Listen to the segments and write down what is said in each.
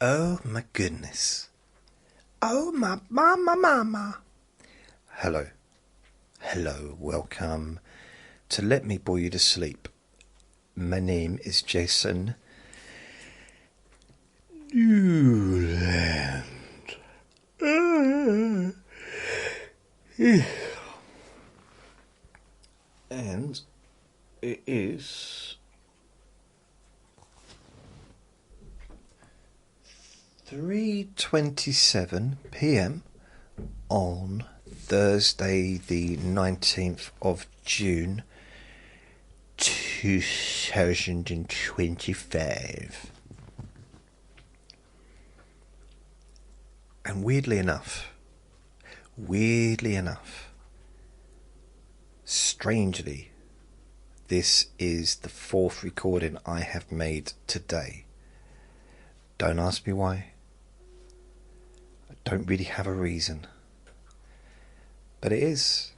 Oh my goodness. Oh my mama. Hello. Hello, welcome to Let Me Bore You to Sleep. My name is Jason Newland. And it is 3:27 p.m. on Thursday the 19th of June 2025. And weirdly enough, strangely, this is the fourth recording I have made today. Don't ask me why. I don't really have a reason. But it is.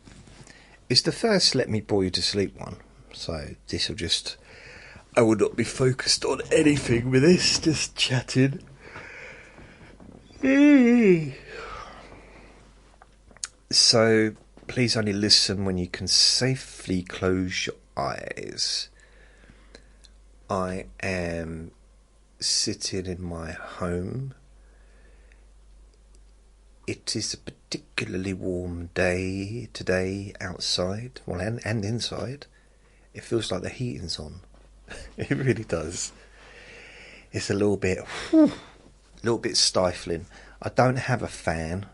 It's the first Let Me Bore You to Sleep one. So this will just... I will not be focused on anything with this, just chatting. So please only listen when you can safely close your eyes. I am sitting in my home. It is a particularly warm day today outside, well, and inside. It feels like the heating's on. It really does. It's a little bit stifling. I don't have a fan.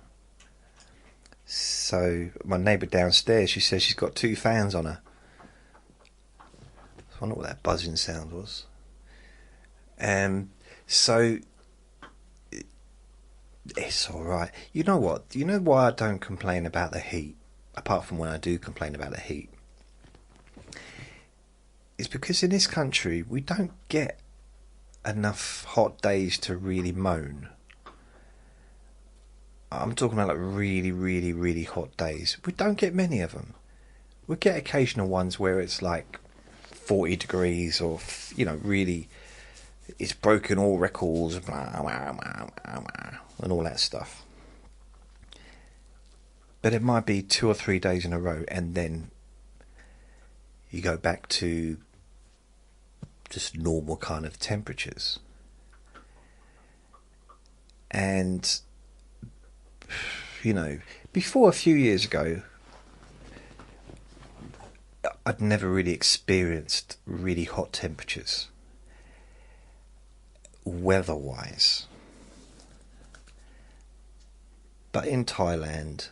So my neighbour downstairs, she says she's got 2 fans on her. I wonder what that buzzing sound was. So it's alright. You know what? You know why I don't complain about the heat? Apart from when I do complain about the heat. It's because in this country we don't get enough hot days to really moan. I'm talking about like really, really, really hot days. We don't get many of them. We get occasional ones where it's like 40 degrees or, you know, really, it's broken all records, blah, blah, blah, blah, blah, and all that stuff. But it might be 2 or 3 days in a row, and then you go back to just normal kind of temperatures. And, you know, before a few years ago, I'd never really experienced really hot temperatures, weather-wise. But in Thailand,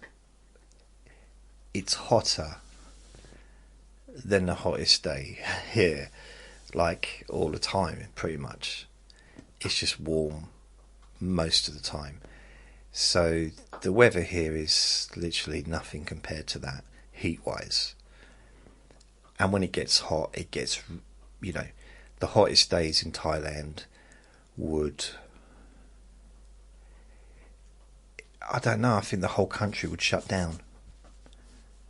it's hotter than the hottest day here, like all the time, pretty much. It's just warm most of the time. So the weather here is literally nothing compared to that, heat-wise. And when it gets hot, it gets, you know, the hottest days in Thailand would... I don't know, I think the whole country would shut down.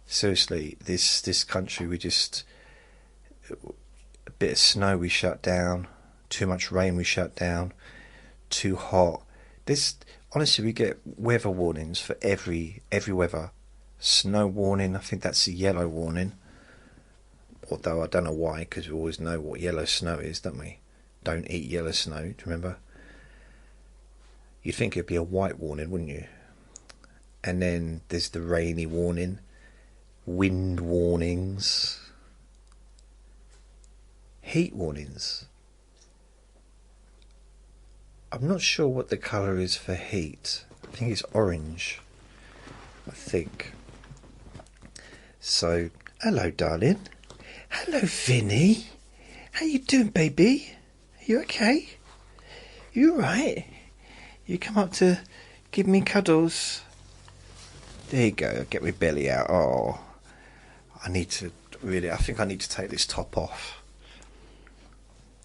Seriously, this country, we just... A bit of snow we shut down, too much rain we shut down, too hot. Honestly, we get weather warnings for every weather. Snow warning, I think that's a yellow warning. Although I don't know why, because we always know what yellow snow is, don't we? Don't eat yellow snow, do you remember? You'd think it'd be a white warning, wouldn't you? And then there's the rainy warning, wind warnings, heat warnings. I'm not sure what the colour is for heat. I think it's orange. I think. So, hello, darling. Hello, Vinny. How you doing, baby? You okay? You alright? You come up to give me cuddles? There you go. Get my belly out. Oh, I think I need to take this top off.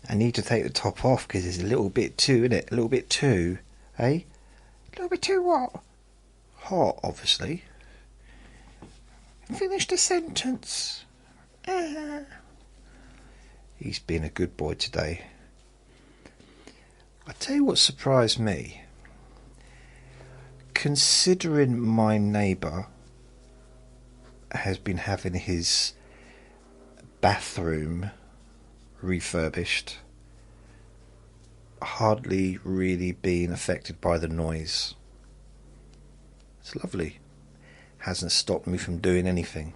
I need to take the top off because it's a little bit too, isn't it? A little bit too, eh? A little bit too what? Hot, obviously. Finish the sentence. He's been a good boy today. I tell you what surprised me. Considering my neighbour has been having his bathroom refurbished, hardly really being affected by the noise. It's lovely. Hasn't stopped me from doing anything.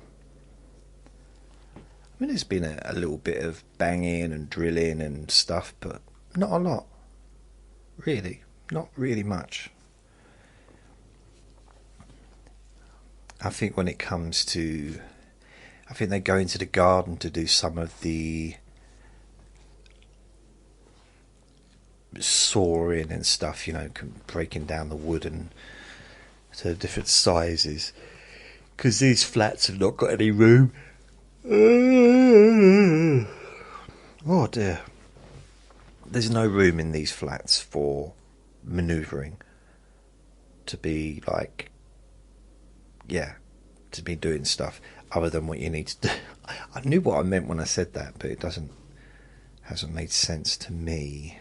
I mean, there's been a little bit of banging and drilling and stuff, but not a lot. Really, not really much. I think when it comes to... I think they go into the garden to do some of the sawing and stuff, you know, breaking down the wood and to different sizes. Because these flats have not got any room. Oh dear. There's no room in these flats for manoeuvring. To be like... yeah, to be doing stuff other than what you need to do. I knew what I meant when I said that, but it hasn't made sense to me.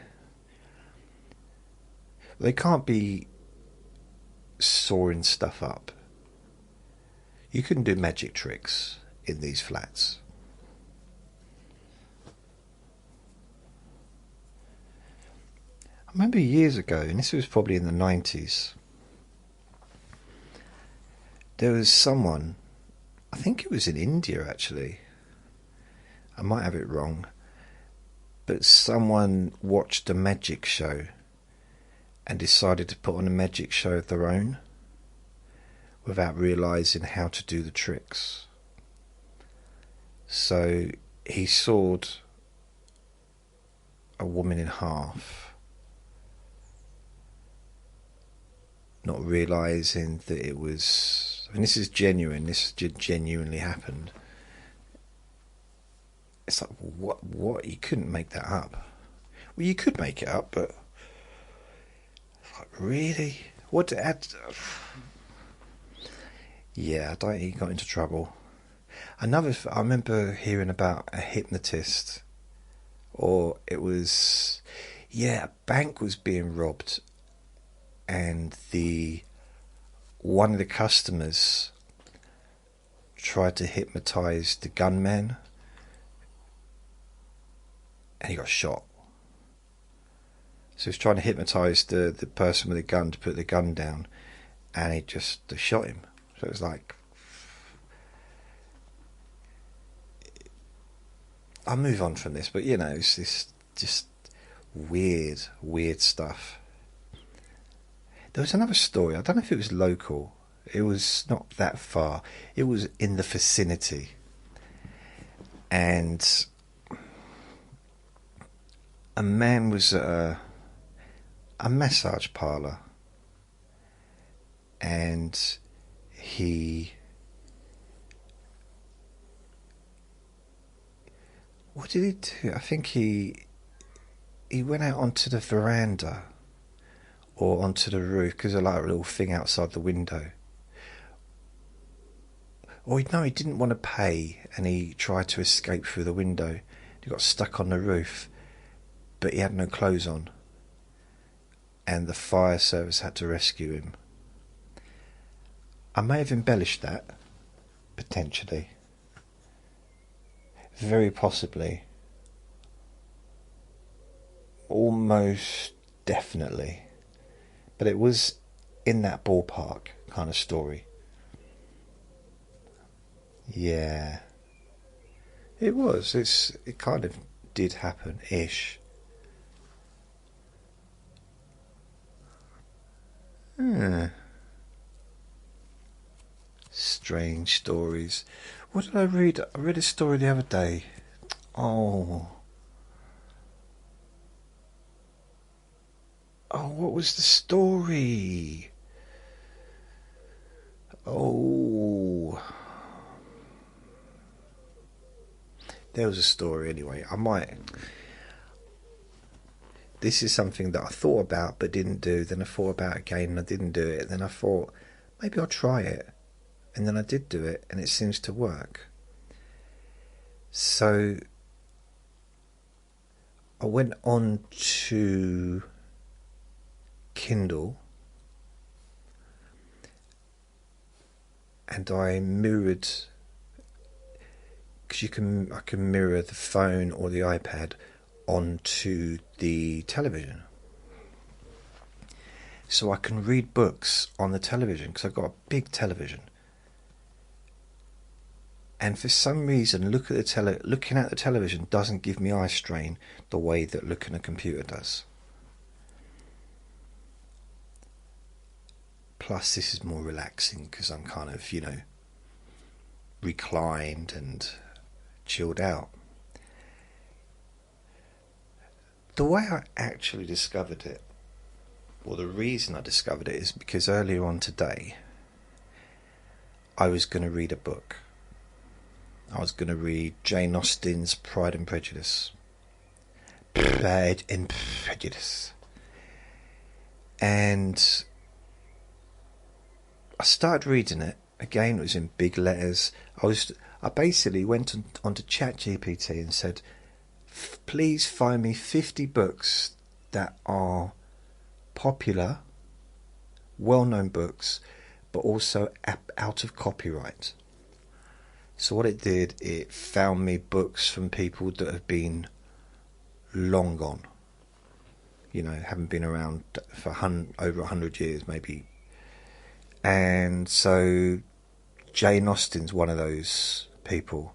They can't be sawing stuff up. You couldn't do magic tricks in these flats. I remember years ago, and this was probably in the 90s, there was someone, I think it was in India actually, I might have it wrong, but someone watched a magic show and decided to put on a magic show of their own without realising how to do the tricks. So he sawed a woman in half, not realising that it was... I mean, this is genuine, this genuinely happened. It's like, what? You couldn't make that up. Well, you could make it up, but... like, really? What to add? Yeah, he got into trouble. I remember hearing about a hypnotist, or it was... yeah, a bank was being robbed, and one of the customers tried to hypnotise the gunman, and he got shot. So he was trying to hypnotise the person with the gun to put the gun down, and they shot him. So it was like... I'll move on from this, but you know, it's this just weird stuff. There was another story, I don't know if it was local, it was not that far, it was in the vicinity, and a man was at a massage parlour, and what did he do? I think he went out onto the veranda or onto the roof, because there's like a little thing outside the window. Or no, he didn't want to pay, and he tried to escape through the window. He got stuck on the roof, but he had no clothes on, and the fire service had to rescue him. I may have embellished that, potentially. Very possibly. Almost definitely. But it was in that ballpark kind of story. Yeah. It was. It kind of did happen-ish. Strange stories. What did I read? I read a story the other day. Oh, what was the story? Oh, there was a story anyway. This is something that I thought about but didn't do. Then I thought about it again and I didn't do it. Then I thought, maybe I'll try it. And then I did do it, and it seems to work. So I went on to Kindle, and I mirrored, because I can mirror the phone or the iPad onto the television, so I can read books on the television, because I've got a big television. And for some reason, looking at the television doesn't give me eye strain the way that looking at a computer does. Plus, this is more relaxing because I'm kind of, reclined and chilled out. The way I actually discovered it, or the reason I discovered it, is because earlier on today, I was going to read a book. I was going to read Jane Austen's Pride and Prejudice. Pride and Prejudice. And I started reading it. Again, it was in big letters. I basically went onto ChatGPT and said, please find me 50 books that are popular, well-known books, but also out of copyright. So what it did, it found me books from people that have been long gone. Haven't been around for over 100 years, maybe. And so Jane Austen's one of those people.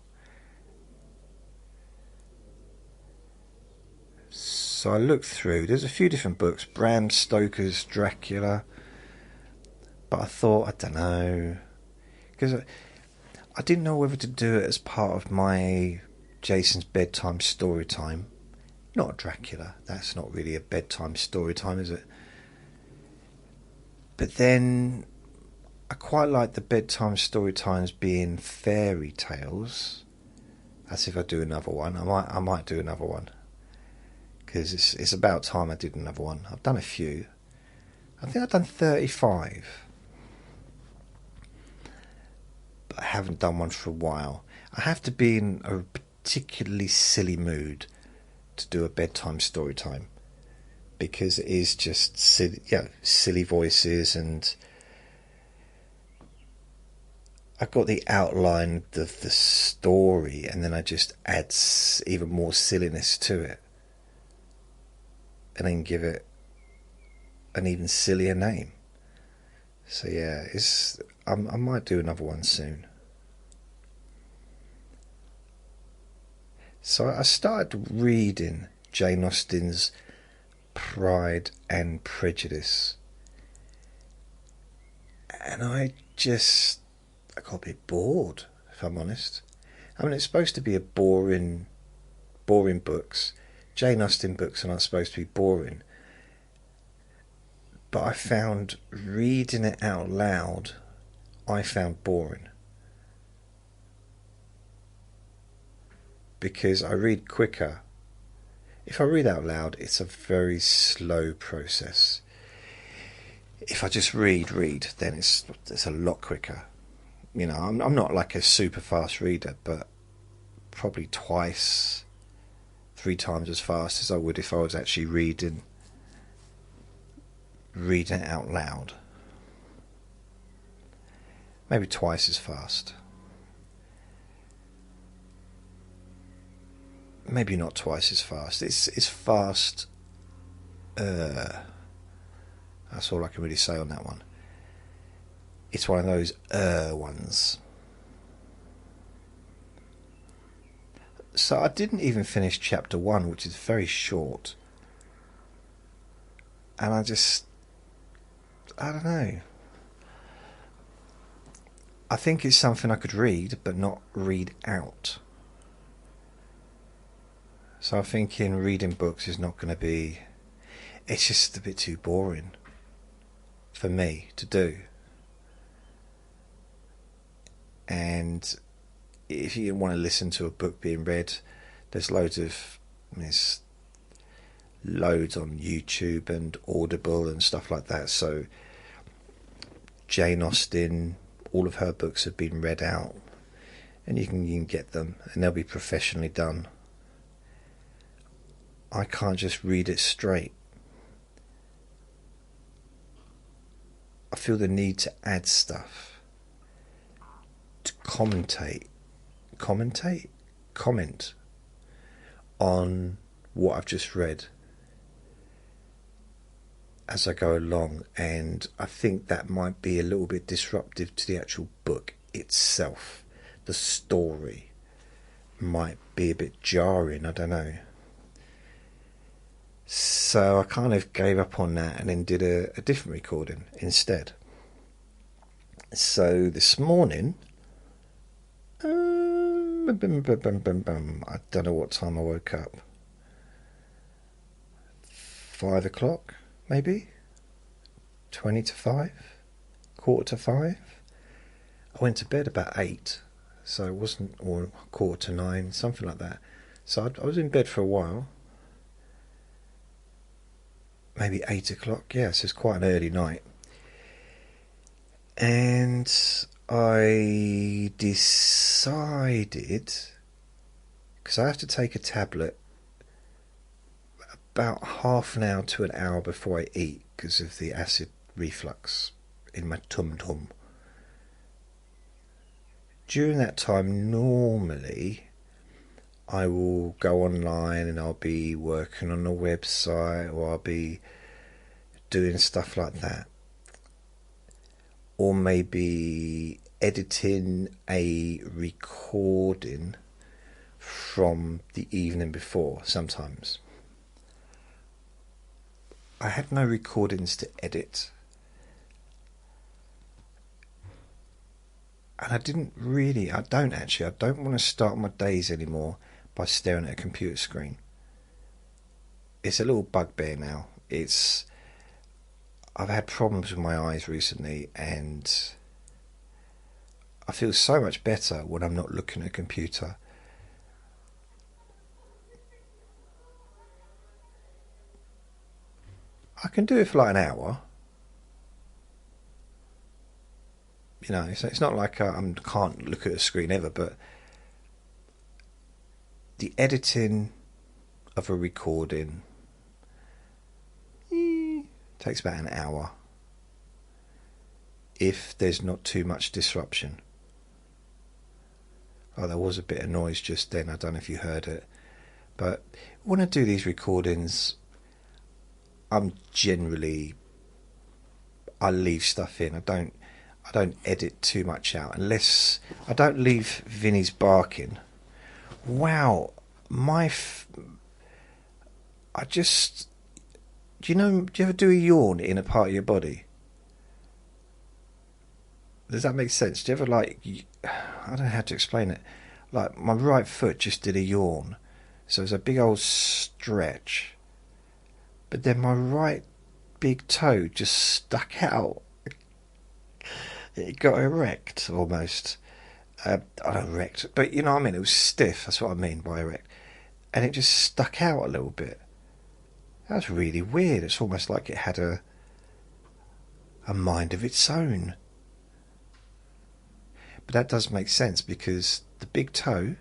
So I looked through. There's a few different books. Bram Stoker's Dracula. But I thought, I don't know. Because I didn't know whether to do it as part of my Jason's bedtime story time. Not Dracula. That's not really a bedtime story time, is it? But then I quite like the bedtime story times being fairy tales. As if I do another one. I might do another one. Because it's about time I did another one. I've done a few. I think I've done 35. But I haven't done one for a while. I have to be in a particularly silly mood to do a bedtime story time, because it is just silly voices, and I've got the outline of the story, and then I just add even more silliness to it, and then give it an even sillier name. So yeah, I might do another one soon. So I started reading Jane Austen's Pride and Prejudice, and I got a bit bored, if I'm honest. I mean, it's supposed to be a boring books. Jane Austen books are not supposed to be boring. But I found reading it out loud, I found boring. Because I read quicker. If I read out loud, it's a very slow process. If I just read, then it's a lot quicker. I'm not like a super fast reader, but probably 3 times as fast as I would if I was actually reading it out loud. Maybe twice as fast. Maybe not twice as fast. It's fast. That's all I can really say on that one. It's one of those ones. So I didn't even finish chapter 1, which is very short. And I don't know. I think it's something I could read, but not read out. So I'm thinking reading books is not going to be... It's just a bit too boring for me to do. And if you want to listen to a book being read, there's loads on YouTube and Audible and stuff like that. So Jane Austen, all of her books have been read out, and you can get them, and they'll be professionally done. I can't just read it straight. feel the need to add stuff, to comment on what I've just read as I go along, and I think that might be a little bit disruptive to the actual book itself. The story might be a bit jarring, I don't know. So I kind of gave up on that and then did a different recording instead. So this morning, I don't know what time I woke up. 5 o'clock, maybe? 20 to 5? Quarter to 5? I went to bed about 8, so it wasn't, or quarter to 9, something like that. So I was in bed for a while. Maybe 8 o'clock, yes, it's quite an early night. And I decided, because I have to take a tablet about half an hour to an hour before I eat because of the acid reflux in my tum-tum. During that time, normally I will go online and I'll be working on a website, or I'll be doing stuff like that, or maybe editing a recording from the evening before. Sometimes I had no recordings to edit, and I don't want to start my days anymore by staring at a computer screen. It's a little bugbear now. I've had problems with my eyes recently, and I feel so much better when I'm not looking at a computer. I can do it for like an hour. You know, it's not like I can't look at a screen ever, but the editing of a recording takes about an hour if there's not too much disruption. Oh, there was a bit of noise just then. I don't know if you heard it. But when I do these recordings, I leave stuff in. I don't edit too much out, unless I don't leave Vinny's barking. Wow, do you ever do a yawn in a part of your body? Does that make sense? Do you ever I don't know how to explain it. Like, my right foot just did a yawn. So it was a big old stretch. But then my right big toe just stuck out. It got erect, almost. I don't know, erect. But you know what I mean? It was stiff. That's what I mean by erect. And it just stuck out a little bit. That was really weird. It's almost like it had a mind of its own. But that does make sense, because the big toe,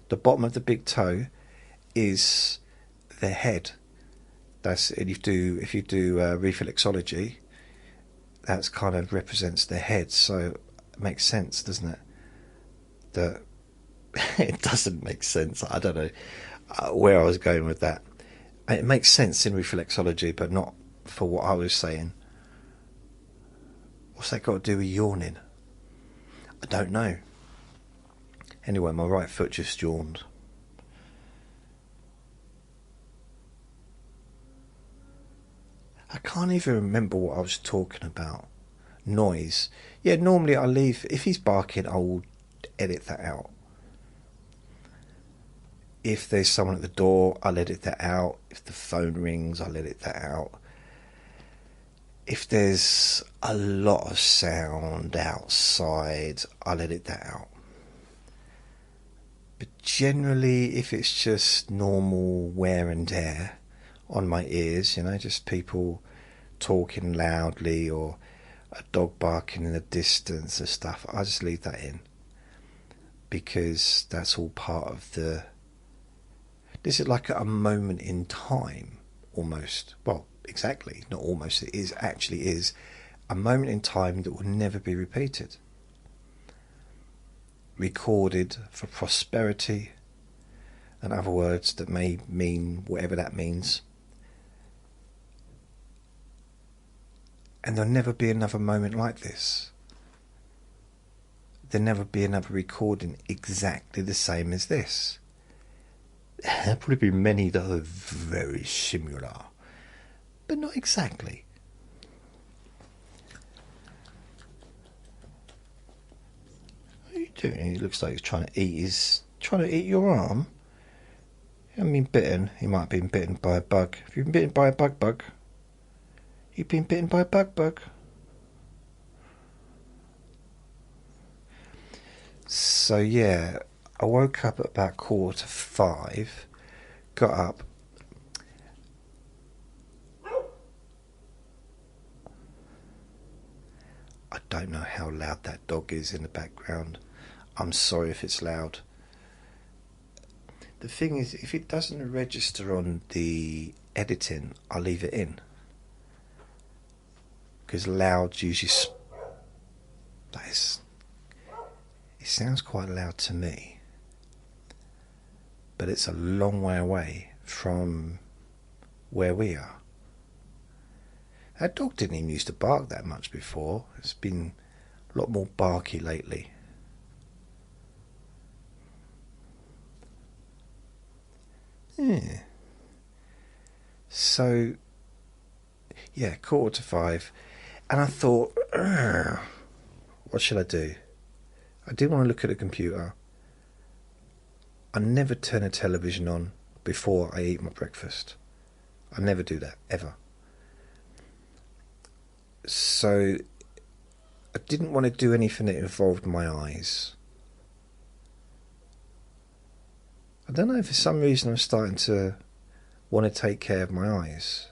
the bottom of the big toe, is the head. If you do reflexology, that's kind of represents the head. So it makes sense, doesn't it? That it doesn't make sense. I don't know where I was going with that. It makes sense in reflexology, but not for what I was saying. What's that got to do with yawning? I don't know. Anyway, my right foot just yawned. I can't even remember what I was talking about. Noise. Yeah, normally I leave. If he's barking, I will edit that out. If there's someone at the door, I'll edit that out. If the phone rings, I'll edit that out. If there's a lot of sound outside, I'll edit that out. But generally, if it's just normal wear and tear on my ears, just people talking loudly or a dog barking in the distance and stuff, I just leave that in, because that's all part of this is like a moment in time, almost. Well, exactly, not almost, it actually is a moment in time that will never be repeated. Recorded for prosperity and other words that may mean whatever that means. And there'll never be another moment like this. There'll never be another recording exactly the same as this. There'll probably be many that are very similar, but not exactly. What are you doing? He looks like he's trying to eat your arm. You haven't been bitten. He might have been bitten by a bug. Have you been bitten by a bug? You've been bitten by a bug? So yeah, I woke up at about 4:45, got up, I don't know how loud that dog is in the background. I'm sorry if it's loud. The thing is, if it doesn't register on the editing, I'll leave it in. Because loud usually... It sounds quite loud to me. But it's a long way away from where we are. That dog didn't even used to bark that much before. It's been a lot more barky lately. Yeah. So, yeah, 4:45. And I thought, what should I do? I didn't want to look at the computer. I never turn a television on before I eat my breakfast. I never do that, ever. So I didn't want to do anything that involved my eyes. I don't know, for some reason I'm starting to want to take care of my eyes.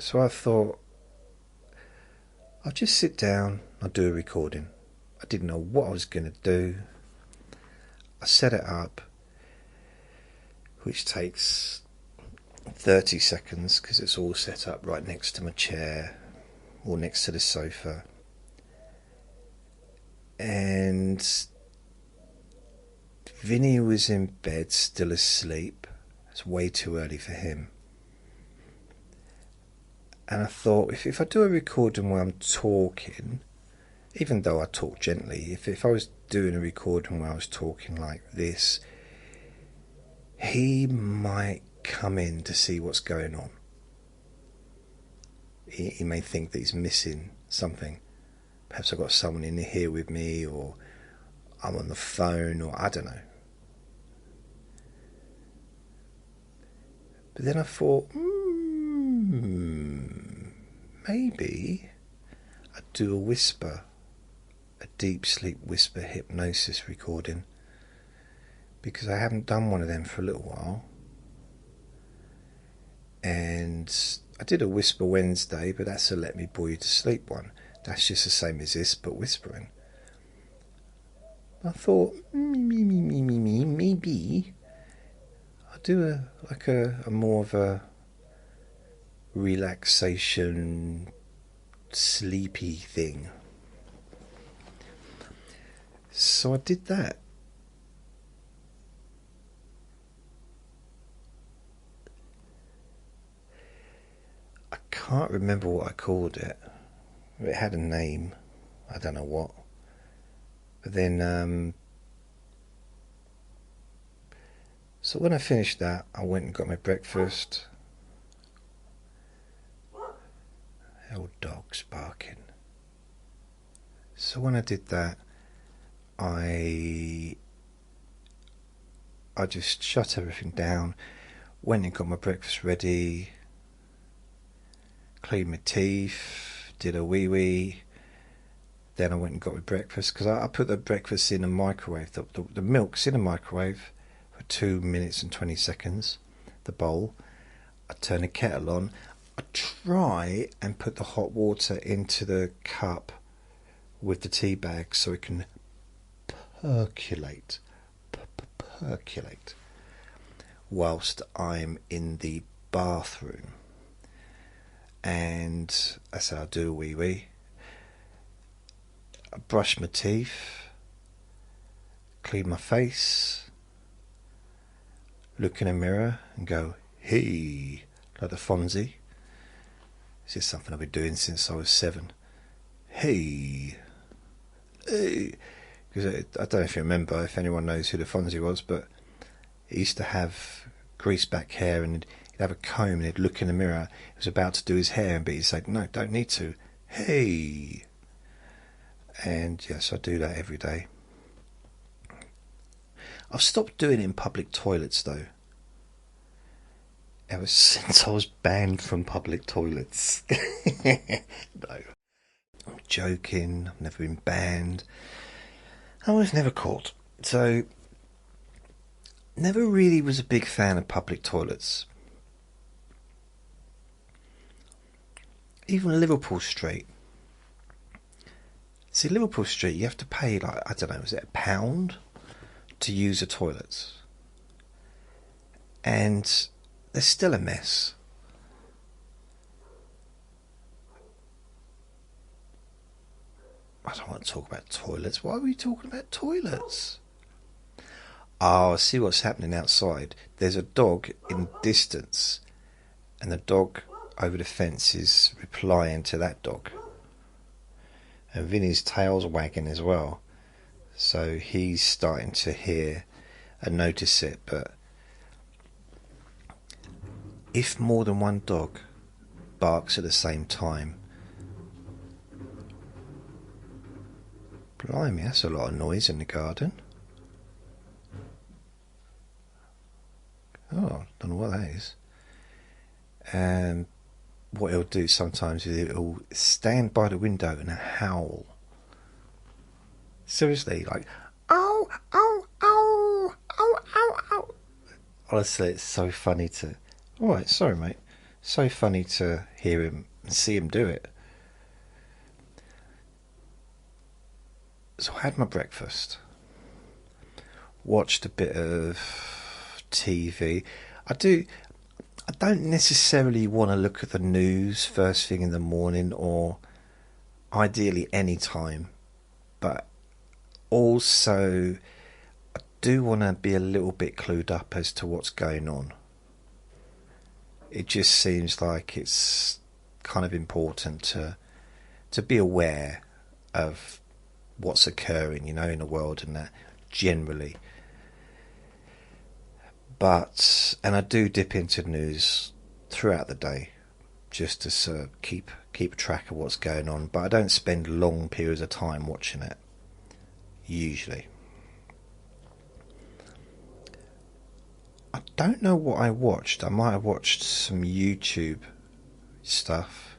So I thought, I'll just sit down, I'll do a recording. I didn't know what I was going to do. I set it up, which takes 30 seconds because it's all set up right next to my chair or next to the sofa. And Vinny was in bed, still asleep. It's way too early for him. And I thought, if I do a recording where I'm talking, even though I talk gently, if I was doing a recording where I was talking like this, he might come in to see what's going on. He may think that he's missing something. Perhaps I've got someone in here with me, or I'm on the phone, or I don't know. But then I thought, maybe I'd do a whisper, a deep sleep whisper hypnosis recording, because I haven't done one of them for a little while. And I did a Whisper Wednesday, but that's a Let Me Bore You to Sleep one. That's just the same as this, but whispering. I thought, maybe I'll do a more of a relaxation, sleepy thing. So I did that. I can't remember what I called it. It had a name. I don't know what. But then, so when I finished that, I went and got my breakfast. Old dog's barking. So when I did that, I just shut everything down, went and got my breakfast ready, cleaned my teeth, did a wee-wee. Then I went and got my breakfast, because I put the breakfast in a microwave. The milk's in a microwave for 2 minutes and 20 seconds, the bowl. I turn the kettle on. I try and put the hot water into the cup with the tea bag so it can percolate whilst I'm in the bathroom, and that's how I do a wee wee. I brush my teeth, clean my face, look in a mirror and go, hey, like the Fonzie. This is something I've been doing since I was 7. Hey, hey. Because I don't know if you remember, if anyone knows who the Fonzie was, but he used to have greased back hair, and he'd have a comb and he'd look in the mirror. He was about to do his hair, but he'd say, no, don't need to. Hey. And yes, I do that every day. I've stopped doing it in public toilets though. Ever since I was banned from public toilets. No. I'm joking. I've never been banned. I was never caught. So, never really was a big fan of public toilets. Even Liverpool Street. See, Liverpool Street, you have to pay, like, I don't know, was it £1 to use the toilets? And they're still a mess. I don't want to talk about toilets. Why are we talking about toilets? Oh, I see what's happening outside. There's a dog in distance, and the dog over the fence is replying to that dog. And Vinny's tail's wagging as well. So he's starting to hear and notice it. But if more than one dog barks at the same time, blimey, that's a lot of noise in the garden. Oh, I don't know what that is. And what he'll do sometimes is he'll stand by the window and howl. Seriously, like, ow, ow, ow, ow, ow, ow. Honestly, it's so funny to... Alright, sorry mate. So funny to hear him and see him do it. So I had my breakfast. Watched a bit of TV. I don't necessarily want to look at the news first thing in the morning, or ideally any time, but also I do want to be a little bit clued up as to what's going on. It just seems like it's kind of important to be aware of what's occurring, you know, in the world and that generally. But, and I do dip into the news throughout the day just to keep track of what's going on, but I don't spend long periods of time watching it, usually. I don't know what I watched. I might have watched some YouTube stuff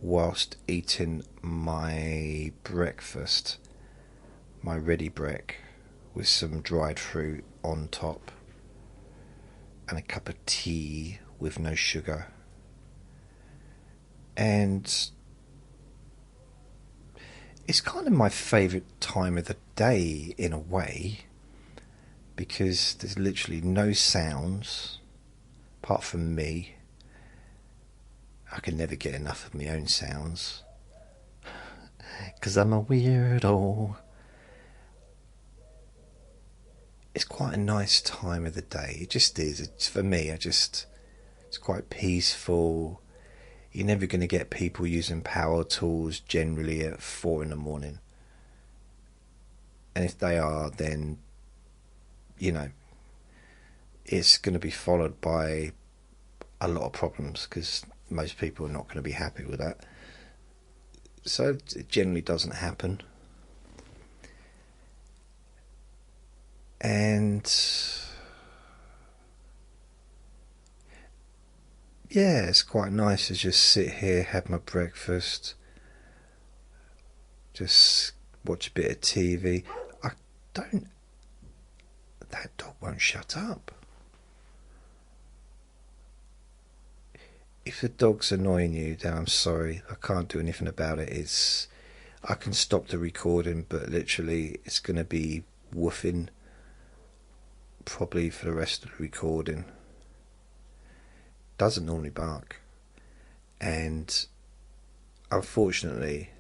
whilst eating my breakfast, my ready brek, with some dried fruit on top and a cup of tea with no sugar. And it's kind of my favourite time of the day in a way, because there's literally no sounds apart from me. I can never get enough of my own sounds because I'm a weirdo. It's quite a nice time of the day. It just is. It's, for me, it's quite peaceful. You're never going to get people using power tools generally at 4 in the morning. And if they are, then, you know, it's going to be followed by a lot of problems, because most people are not going to be happy with that. So it generally doesn't happen. And yeah, it's quite nice to just sit here, have my breakfast, just watch a bit of TV. That dog won't shut up. If the dog's annoying you, then I'm sorry, I can't do anything about it. I can stop the recording, but literally it's going to be woofing probably for the rest of the recording. doesn't normally bark, and unfortunately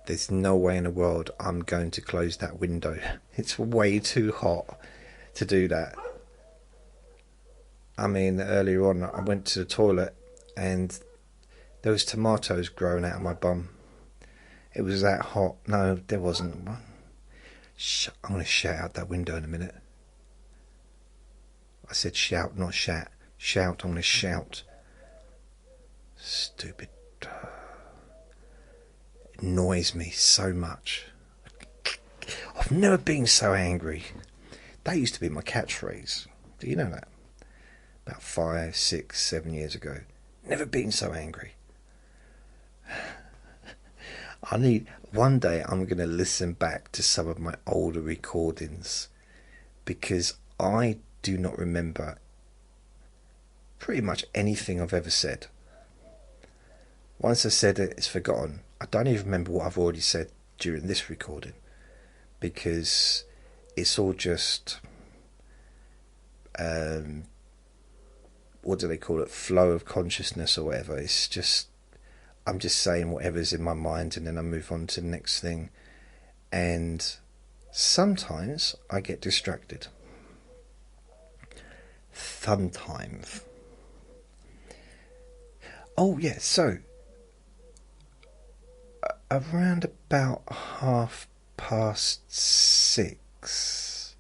there's no way in the world I'm going to close that window. It's way too hot to do that. I mean, earlier on I went to the toilet and there was tomatoes growing out of my bum. It was that hot. No, there wasn't. I'm going to shout out that window in a minute. I said shout, not shat. Shout, I'm going to shout. Stupid. It annoys me so much. I've never been so angry. That used to be my catchphrase. Do you know that? About 5, 6, 7 years ago. Never been so angry. One day I'm going to listen back to some of my older recordings, because I do not remember pretty much anything I've ever said. Once I said it, it's forgotten. I don't even remember what I've already said during this recording, because it's all just what do they call it, flow of consciousness or whatever. It's just, I'm just saying whatever's in my mind, and then I move on to the next thing. And sometimes I get distracted. Sometimes. Oh yeah, so around about 6:30,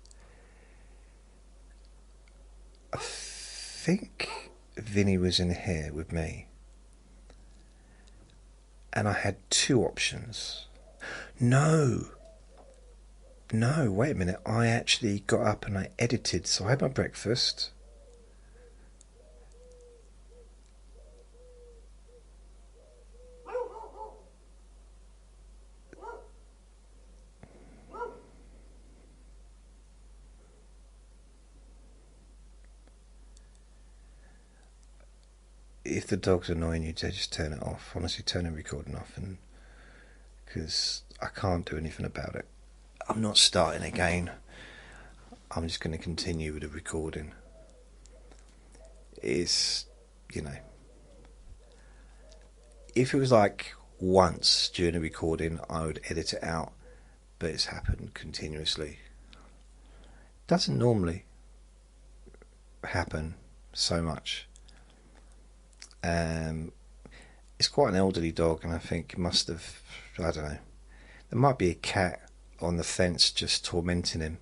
I think Vinny was in here with me, and I had two options. No, wait a minute. I actually got up and I edited. So I had my breakfast. If the dog's annoying you, just turn it off. Honestly, turn the recording off, and because I can't do anything about it. I'm not starting again. I'm just going to continue with the recording. It's, you know, if it was like once during the recording, I would edit it out, but it's happened continuously. Doesn't normally happen so much. It's quite an elderly dog, and I think it must have, I don't know, there might be a cat on the fence just tormenting him,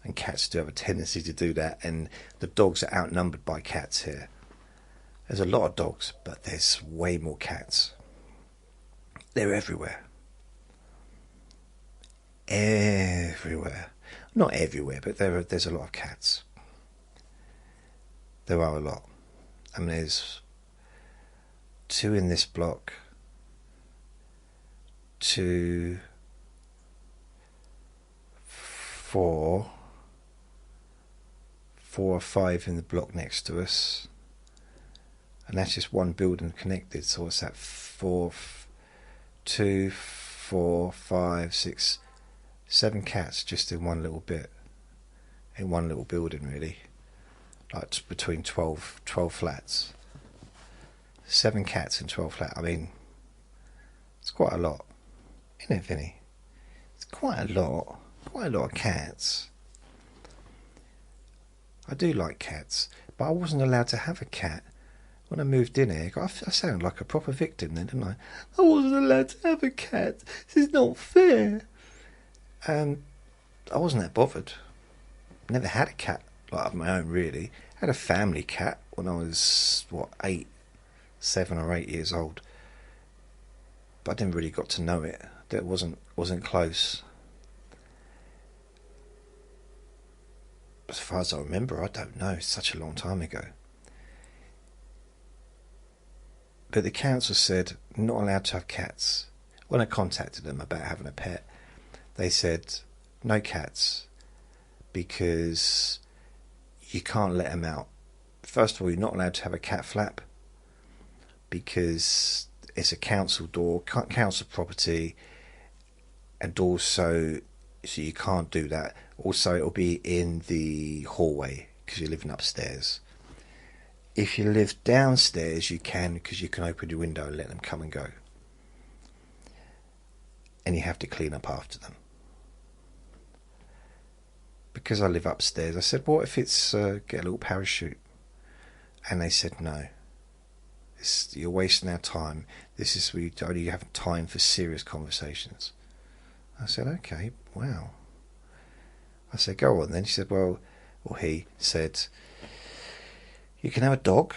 and cats do have a tendency to do that, and the dogs are outnumbered by cats here. There's a lot of dogs, but there's way more cats. They're everywhere. Not everywhere, but there's a lot of cats. There are a lot. I mean, there's 2 in this block, 2, 4 or 5 in the block next to us, and that's just one building connected. So what's that? 2, 4, 5, 6, 7 cats just in one little bit, in one little building, really. Like between 12 flats. 7 cats in 12 flats. I mean, it's quite a lot, isn't it, Vinny? It's quite a lot of cats. I do like cats, but I wasn't allowed to have a cat when I moved in here. I sound like a proper victim then, didn't I? I wasn't allowed to have a cat. This is not fair. And I wasn't that bothered. Never had a cat like of my own, really. I had a family cat when I was 7 or 8 years old, but I never really got to know it. That wasn't close. As far as I remember, I don't know. It's such a long time ago. But the council said not allowed to have cats. When I contacted them about having a pet, they said no cats, because you can't let them out. First of all, you're not allowed to have a cat flap, because it's a council door, council property, and also, so you can't do that. Also, it'll be in the hallway because you're living upstairs. If you live downstairs, you can, because you can open your window and let them come and go. And you have to clean up after them. Because I live upstairs, I said, what if it's get a little parachute? And they said, no. You're wasting our time. This is where you only have time for serious conversations. I said, okay, wow. I said, go on then. She said, well, or he said, you can have a dog.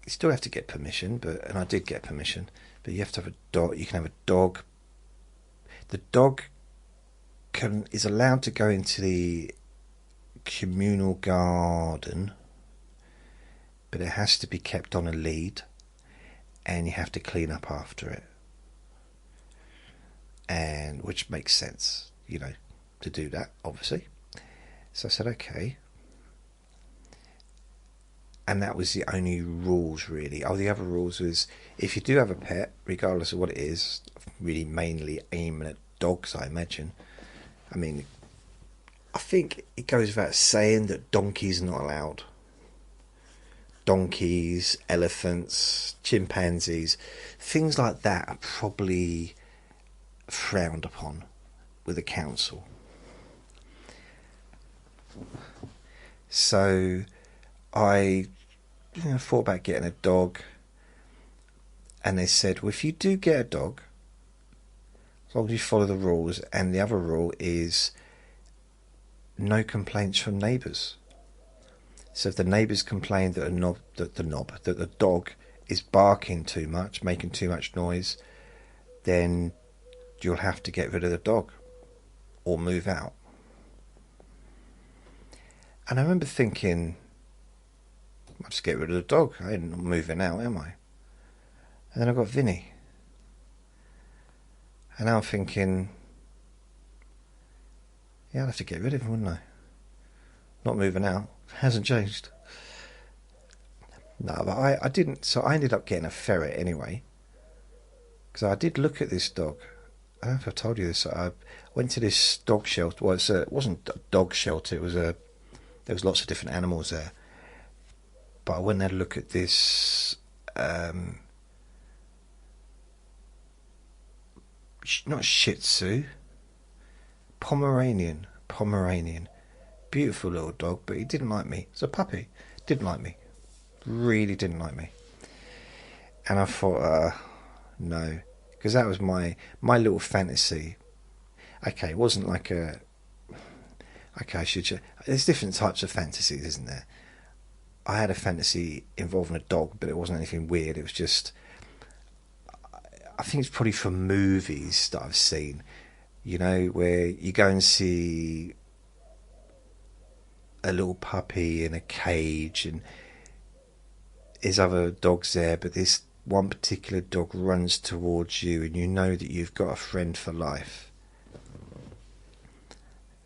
You still have to get permission, and I did get permission, but you have to have a dog. You can have a dog. The dog is allowed to go into the communal garden, but it has to be kept on a lead, and you have to clean up after it, and which makes sense, you know, to do that, obviously. So I said, okay. And that was the only rules, really. Oh, the other rules was, if you do have a pet, regardless of what it is, really mainly aiming at dogs, I imagine. I mean, I think it goes without saying that donkeys are not allowed. Donkeys, elephants, chimpanzees, things like that are probably frowned upon with the council. So I thought about getting a dog, and they said, well, if you do get a dog, as long as you follow the rules, and the other rule is no complaints from neighbours. So if the neighbours complain that the dog is barking too much, making too much noise, then you'll have to get rid of the dog or move out. And I remember thinking, I'll just get rid of the dog. I ain't moving out, am I? And then I got Vinny. And now I'm thinking, yeah, I'll have to get rid of him, wouldn't I? Not moving out. Hasn't changed. No, but I didn't. So I ended up getting a ferret anyway. Because I did look at this dog. I don't know if I told you this. I went to this dog shelter. Well, it wasn't a dog shelter. It was there was lots of different animals there. But I went and had a look at this. Not Shih Tzu. Pomeranian. Beautiful little dog, but he didn't like me. It's a puppy. Didn't like me. Really didn't like me. And I thought, no. Because that was my little fantasy. Okay, it wasn't like a... Okay, there's different types of fantasies, isn't there? I had a fantasy involving a dog, but it wasn't anything weird. It was just... I think it's probably from movies that I've seen. You know, where you go and see a little puppy in a cage and there's other dogs there, but this one particular dog runs towards you and you know that you've got a friend for life.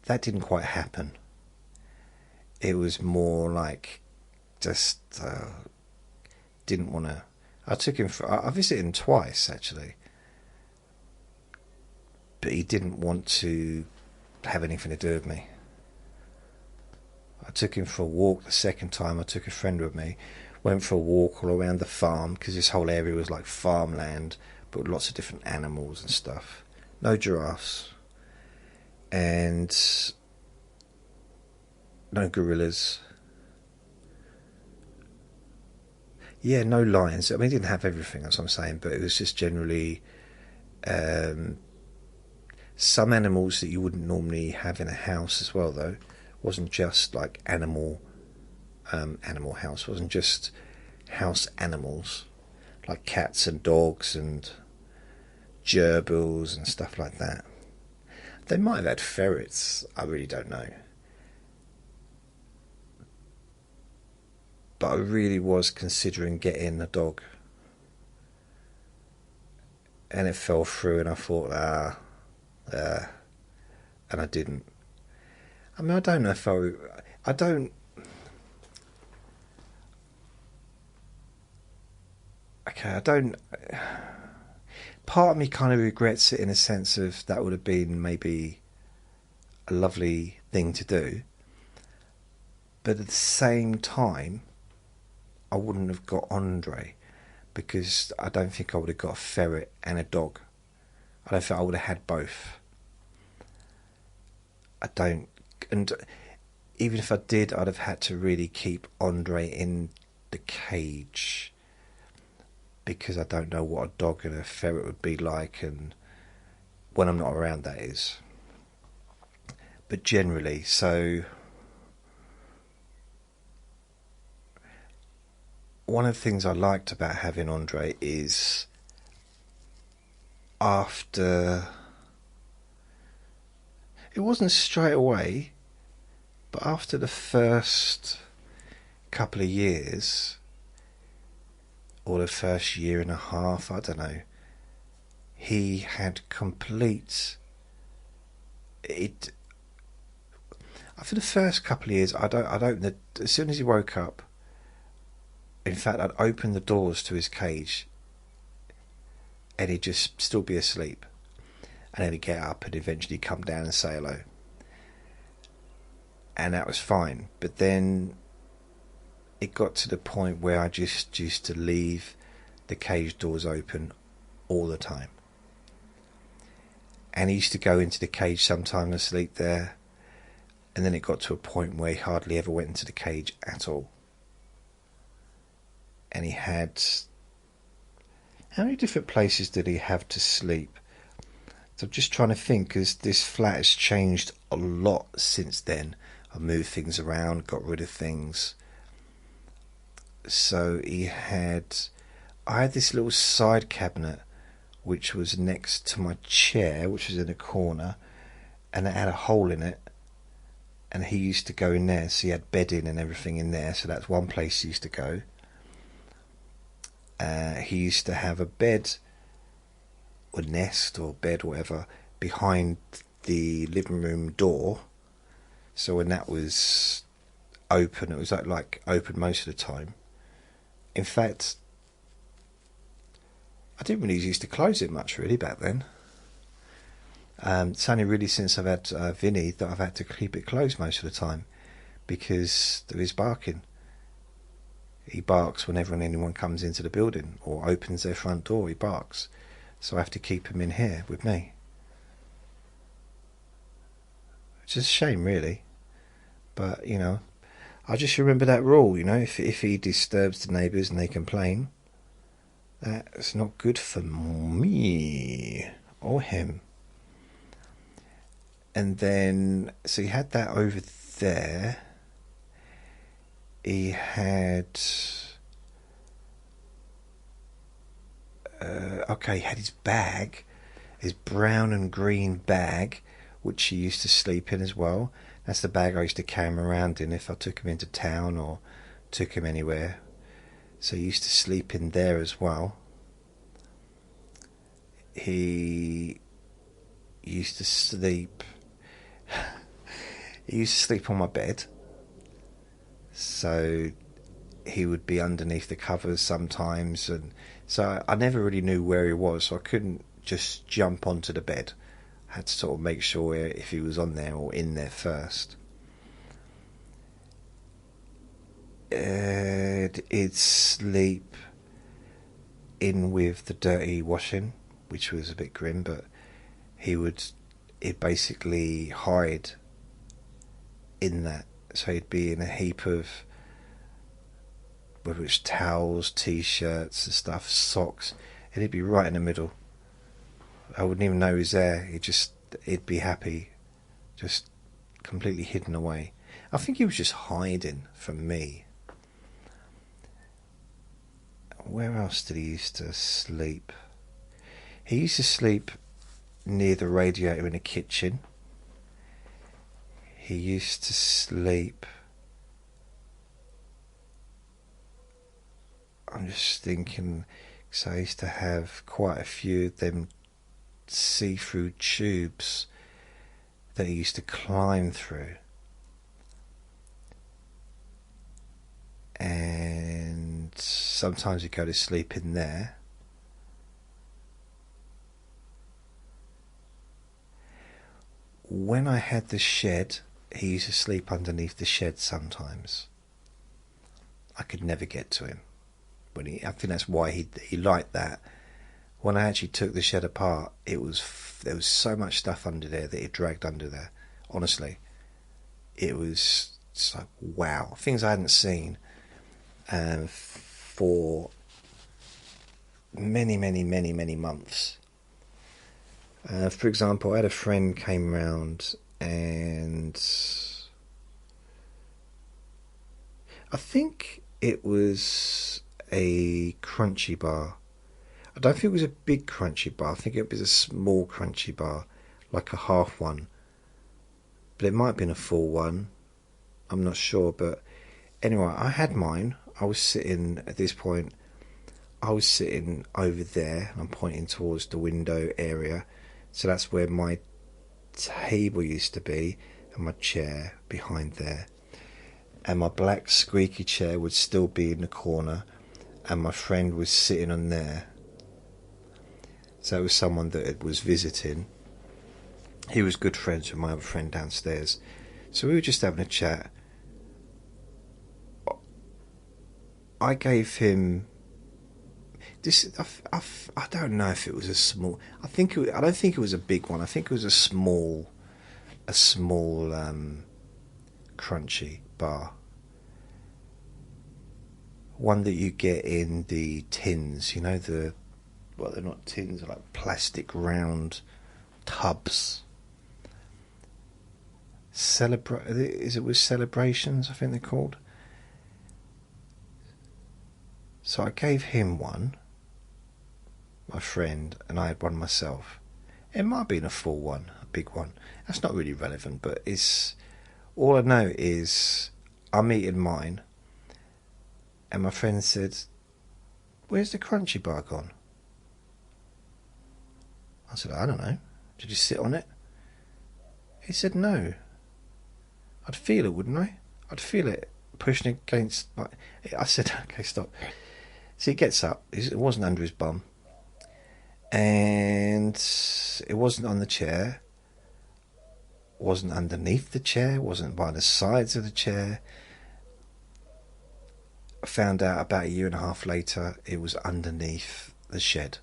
That didn't quite happen. It was more like just didn't want to... I took him for... I visited him twice, actually. But he didn't want to have anything to do with me. I took him for a walk the second time. I took a friend with me. Went for a walk all around the farm, because this whole area was like farmland, but with lots of different animals and stuff. No giraffes. And no gorillas. Yeah, no lions. I mean, he didn't have everything, that's what I'm saying, but it was just generally some animals that you wouldn't normally have in a house as well, though. It wasn't just like animal house. It wasn't just house animals like cats and dogs and gerbils and stuff like that. They might have had ferrets. I really don't know. But I really was considering getting a dog. And it fell through and I thought, and I didn't. I mean, I don't know if I don't... Okay, I don't... Part of me kind of regrets it in a sense of that would have been maybe a lovely thing to do. But at the same time, I wouldn't have got Andre, because I don't think I would have got a ferret and a dog. I don't think I would have had both. I don't, and even if I did, I'd have had to really keep Andre in the cage, because I don't know what a dog and a ferret would be like, and when I'm not around, that is. But generally, so one of the things I liked about having Andre is after, it wasn't straight away, but after the first couple of years, or the first year and a half, I don't know, he had complete, it, for the first couple of years, I'd open as soon as he woke up, in fact, I'd open the doors to his cage and he'd just still be asleep. And then he'd get up and eventually come down and say hello. And that was fine. But then it got to the point where I just used to leave the cage doors open all the time. And he used to go into the cage sometime and sleep there. And then it got to a point where he hardly ever went into the cage at all. And he had, how many different places did he have to sleep? So I'm just trying to think, because this flat has changed a lot since then. I've moved things around, got rid of things. So I had this little side cabinet which was next to my chair, which was in a corner, and it had a hole in it, and he used to go in there, so he had bedding and everything in there, so that's one place he used to go. He used to have a bed, or nest, or bed, or whatever, behind the living room door. So when that was open, it was like open most of the time. In fact, I didn't really used to close it much really back then. It's only really since I've had Vinny that I've had to keep it closed most of the time, because of his barking. He barks whenever anyone comes into the building or opens their front door. He barks, so I have to keep him in here with me. Which is a shame, really. But you know, I just remember that rule. You know, if he disturbs the neighbours and they complain, that's not good for me or him. And then, so he had that over there. He had, he had his bag, his brown and green bag, which he used to sleep in as well. That's the bag I used to carry him around in if I took him into town or took him anywhere. So he used to sleep in there as well. He used to sleep on my bed. So he would be underneath the covers sometimes, and so I never really knew where he was, so I couldn't just jump onto the bed. I had to sort of make sure if he was on there or in there first. He'd sleep in with the dirty washing, which was a bit grim, but he'd basically hide in that. So he'd be in a heap of, whether it's towels, t-shirts and stuff, socks, and he'd be right in the middle. I wouldn't even know he was there. He'd be happy, just completely hidden away. I think he was just hiding from me. Where else did he used to sleep? He used to sleep near the radiator in the kitchen. He used to sleep, I'm just thinking, so I used to have quite a few of them see-through tubes that he used to climb through. And sometimes he'd go to sleep in there. When I had the shed, he used to sleep underneath the shed sometimes. I could never get to him. I think that's why he liked that. When I actually took the shed apart, there was so much stuff under there that it dragged under there. Honestly, it was just like, wow, things I hadn't seen for many months. For example, I had a friend came round, and I think it was a crunchy bar. I don't think it was a big crunchy bar. I think it was a small crunchy bar, like a half one. But it might have been a full one. I'm not sure. But anyway, I had mine. I was sitting, at this point, I was sitting over there. I'm pointing towards the window area. So that's where my table used to be, and my chair behind there. And my black squeaky chair would still be in the corner, and my friend was sitting on there. So it was someone that was visiting. He was good friends with my other friend downstairs. So we were just having a chat. I gave him this. I don't know if it was a small. I don't think it was a big one. I think it was a small crunchy bar. One that you get in the tins. You know, they're not tins. They're like plastic round tubs. Is it with Celebrations? I think they're called. So I gave him one, my friend, and I had one myself. It might have been a full one, a big one. That's not really relevant, but it's all I know is I'm eating mine, and my friend said, "Where's the crunchy bar gone?" I said, "I don't know. Did you sit on it?" He said, "No. I'd feel it, wouldn't I? I'd feel it pushing against my..." I said, "Okay, stop." So he gets up. It wasn't under his bum. And it wasn't on the chair. Wasn't underneath the chair. Wasn't by the sides of the chair. I found out about a year and a half later it was underneath the shed.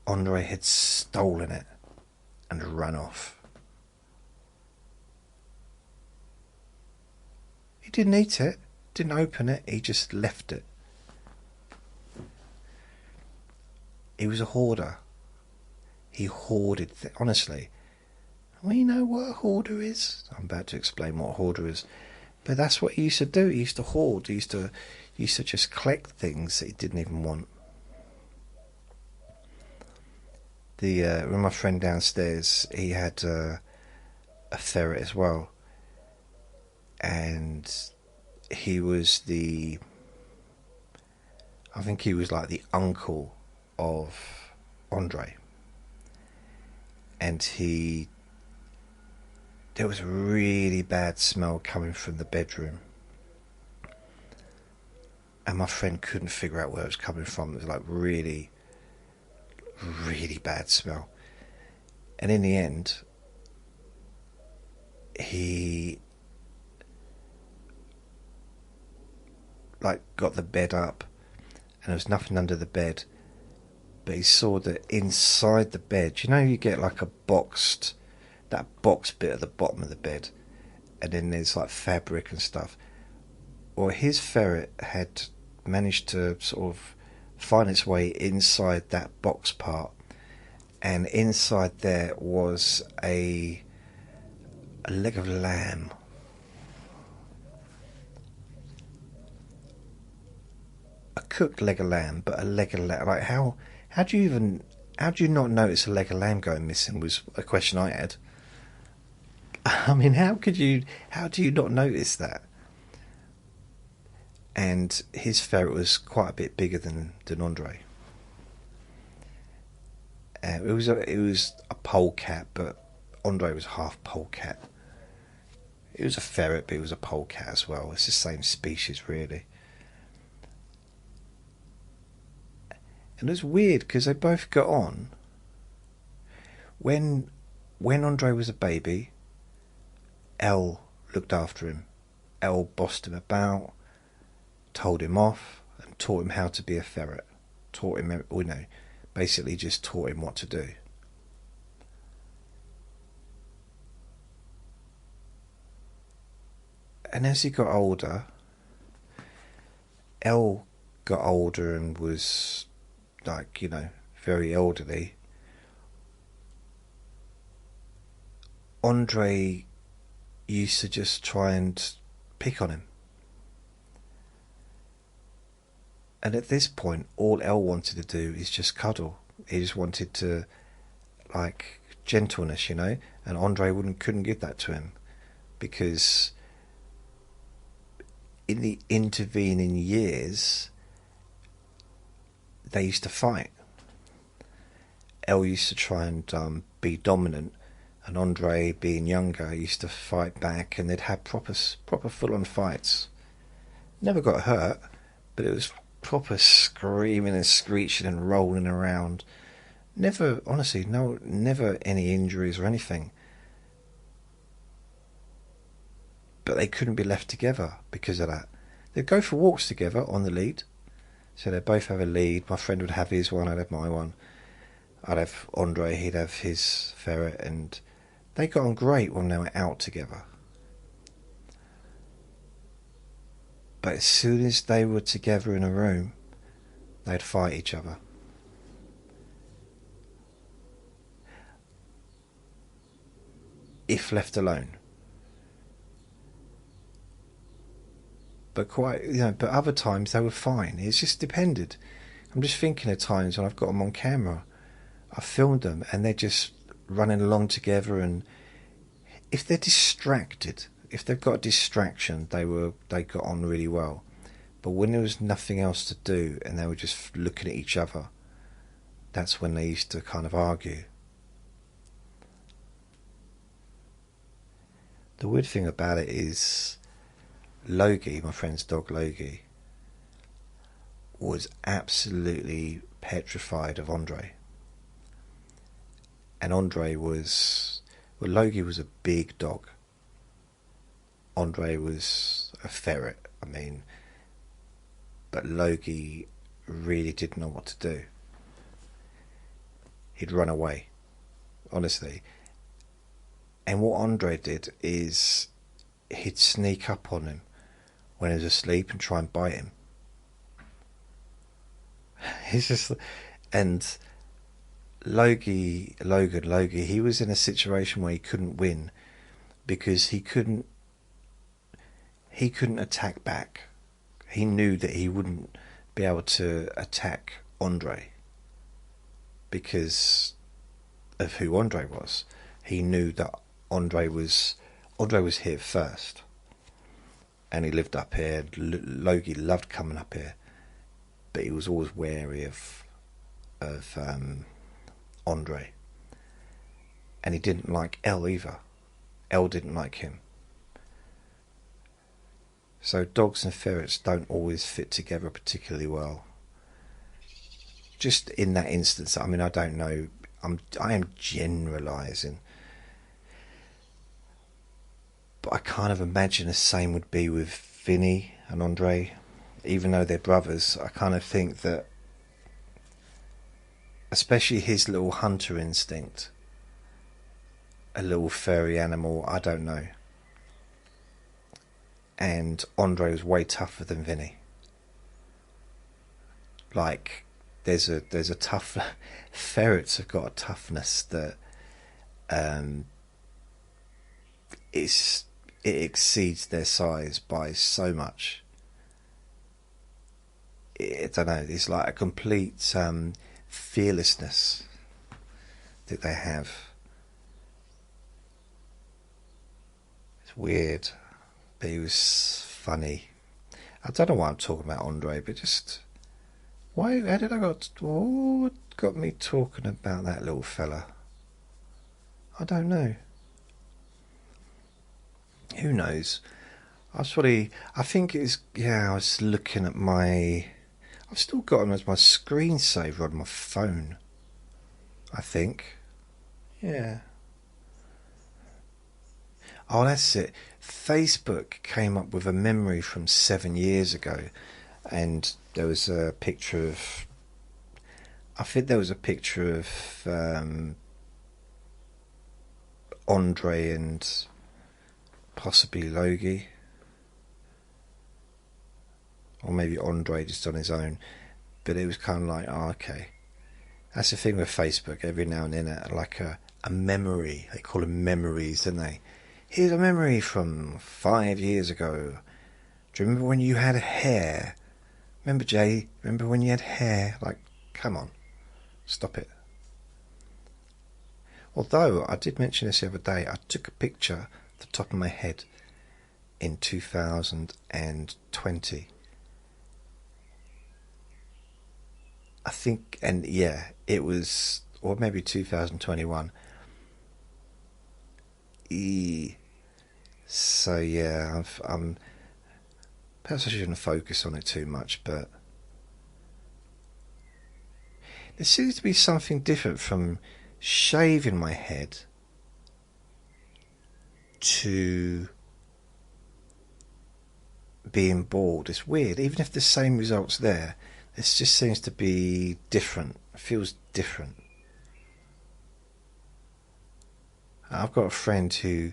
Andre had stolen it and run off. He didn't eat it, didn't open it, he just left it. He was a hoarder. He hoarded honestly. Well, you know what a hoarder is? I'm about to explain what a hoarder is. But that's what he used to do. He used to hoard. He used to just collect things that he didn't even want. With my friend downstairs, he had a ferret as well. And he was I think he was like the uncle of Andre. And there was a really bad smell coming from the bedroom. And my friend couldn't figure out where it was coming from. It was like really, really bad smell. And in the end, he got the bed up, and there was nothing under the bed, but he saw that inside the bed, you know, you get like that box bit at the bottom of the bed, and then there's like fabric and stuff. Well, his ferret had managed to sort of find its way inside that box part, and inside there was a leg of lamb. A cooked leg of lamb, but a leg of lamb. Like how do you not notice a leg of lamb going missing? Was a question I had. I mean, how do you not notice that? And his ferret was quite a bit bigger than Andre. It was a polecat, but Andre was half polecat. It was a ferret, but it was a polecat as well. It's the same species, really. And it was weird because they both got on. When Andre was a baby, Elle looked after him. Elle bossed him about, told him off, and taught him how to be a ferret. Taught him, basically just taught him what to do. And as he got older, Elle got older and was like, very elderly. Andre used to just try and pick on him. And at this point, all Elle wanted to do is just cuddle. He just wanted to, like, gentleness, and Andre couldn't give that to him, because in the intervening years, they used to fight. Elle used to try and be dominant, and Andre, being younger, used to fight back, and they'd have proper full-on fights. Never got hurt, but it was proper screaming and screeching and rolling around. Never, honestly, never any injuries or anything. But they couldn't be left together because of that. They'd go for walks together on the lead. So they'd both have a lead. My friend would have his one, I'd have my one. I'd have Andre, he'd have his ferret, and they got on great when they were out together. But as soon as they were together in a room, they'd fight each other. If left alone. But but other times they were fine. It just depended. I'm just thinking of times when I've got them on camera. I filmed them and they're just running along together, and if they're distracted, if they've got a distraction, they got on really well. But when there was nothing else to do and they were just looking at each other, that's when they used to kind of argue. The weird thing about it is Logie, my friend's dog Logie, was absolutely petrified of Andre. And Andre was... Well, Logie was a big dog. Andre was a ferret, but Logie really didn't know what to do. He'd run away, honestly. And what Andre did is he'd sneak up on him when he was asleep and try and bite him. He's just... And Logie, he was in a situation where he couldn't win because he couldn't attack back. He knew that he wouldn't be able to attack Andre because of who Andre was. He knew that Andre was here first, and he lived up here. Logie loved coming up here, but he was always wary of Andre, and he didn't like Elle either. Elle didn't like him. So dogs and ferrets don't always fit together particularly well. Just in that instance, I don't know. I am generalising, but I kind of imagine the same would be with Vinny and Andre, even though they're brothers. I kind of think that, especially his little hunter instinct, a little furry animal, I don't know. And Andre was way tougher than Vinny. Like, there's a tough... Ferrets have got a toughness that it exceeds their size by so much. I don't know, it's like a complete fearlessness that they have. It's weird, but he was funny. I don't know why I'm talking about Andre, but just... How did I what got me talking about that little fella? I don't know. Who knows? I think it's... Yeah, I was looking at my... I've still got him as my screensaver on my phone, I think. Yeah. Oh, that's it. Facebook came up with a memory from 7 years ago, and there was a picture of, I think there was a picture of Andre and possibly Logie, or maybe Andre just on his own. But it was kind of like, oh, okay. That's the thing with Facebook. Every now and then, like a memory. They call them memories, don't they? Here's a memory from 5 years ago. Do you remember when you had hair? Remember, Jay? Remember when you had hair? Like, come on. Stop it. Although, I did mention this the other day, I took a picture at the top of my head in 2020. I think, and yeah, it was, or maybe 2021. So yeah, I'm perhaps I shouldn't focus on it too much, but there seems to be something different from shaving my head to being bald. It's weird, even if the same results there. This just seems to be different. It feels different. I've got a friend who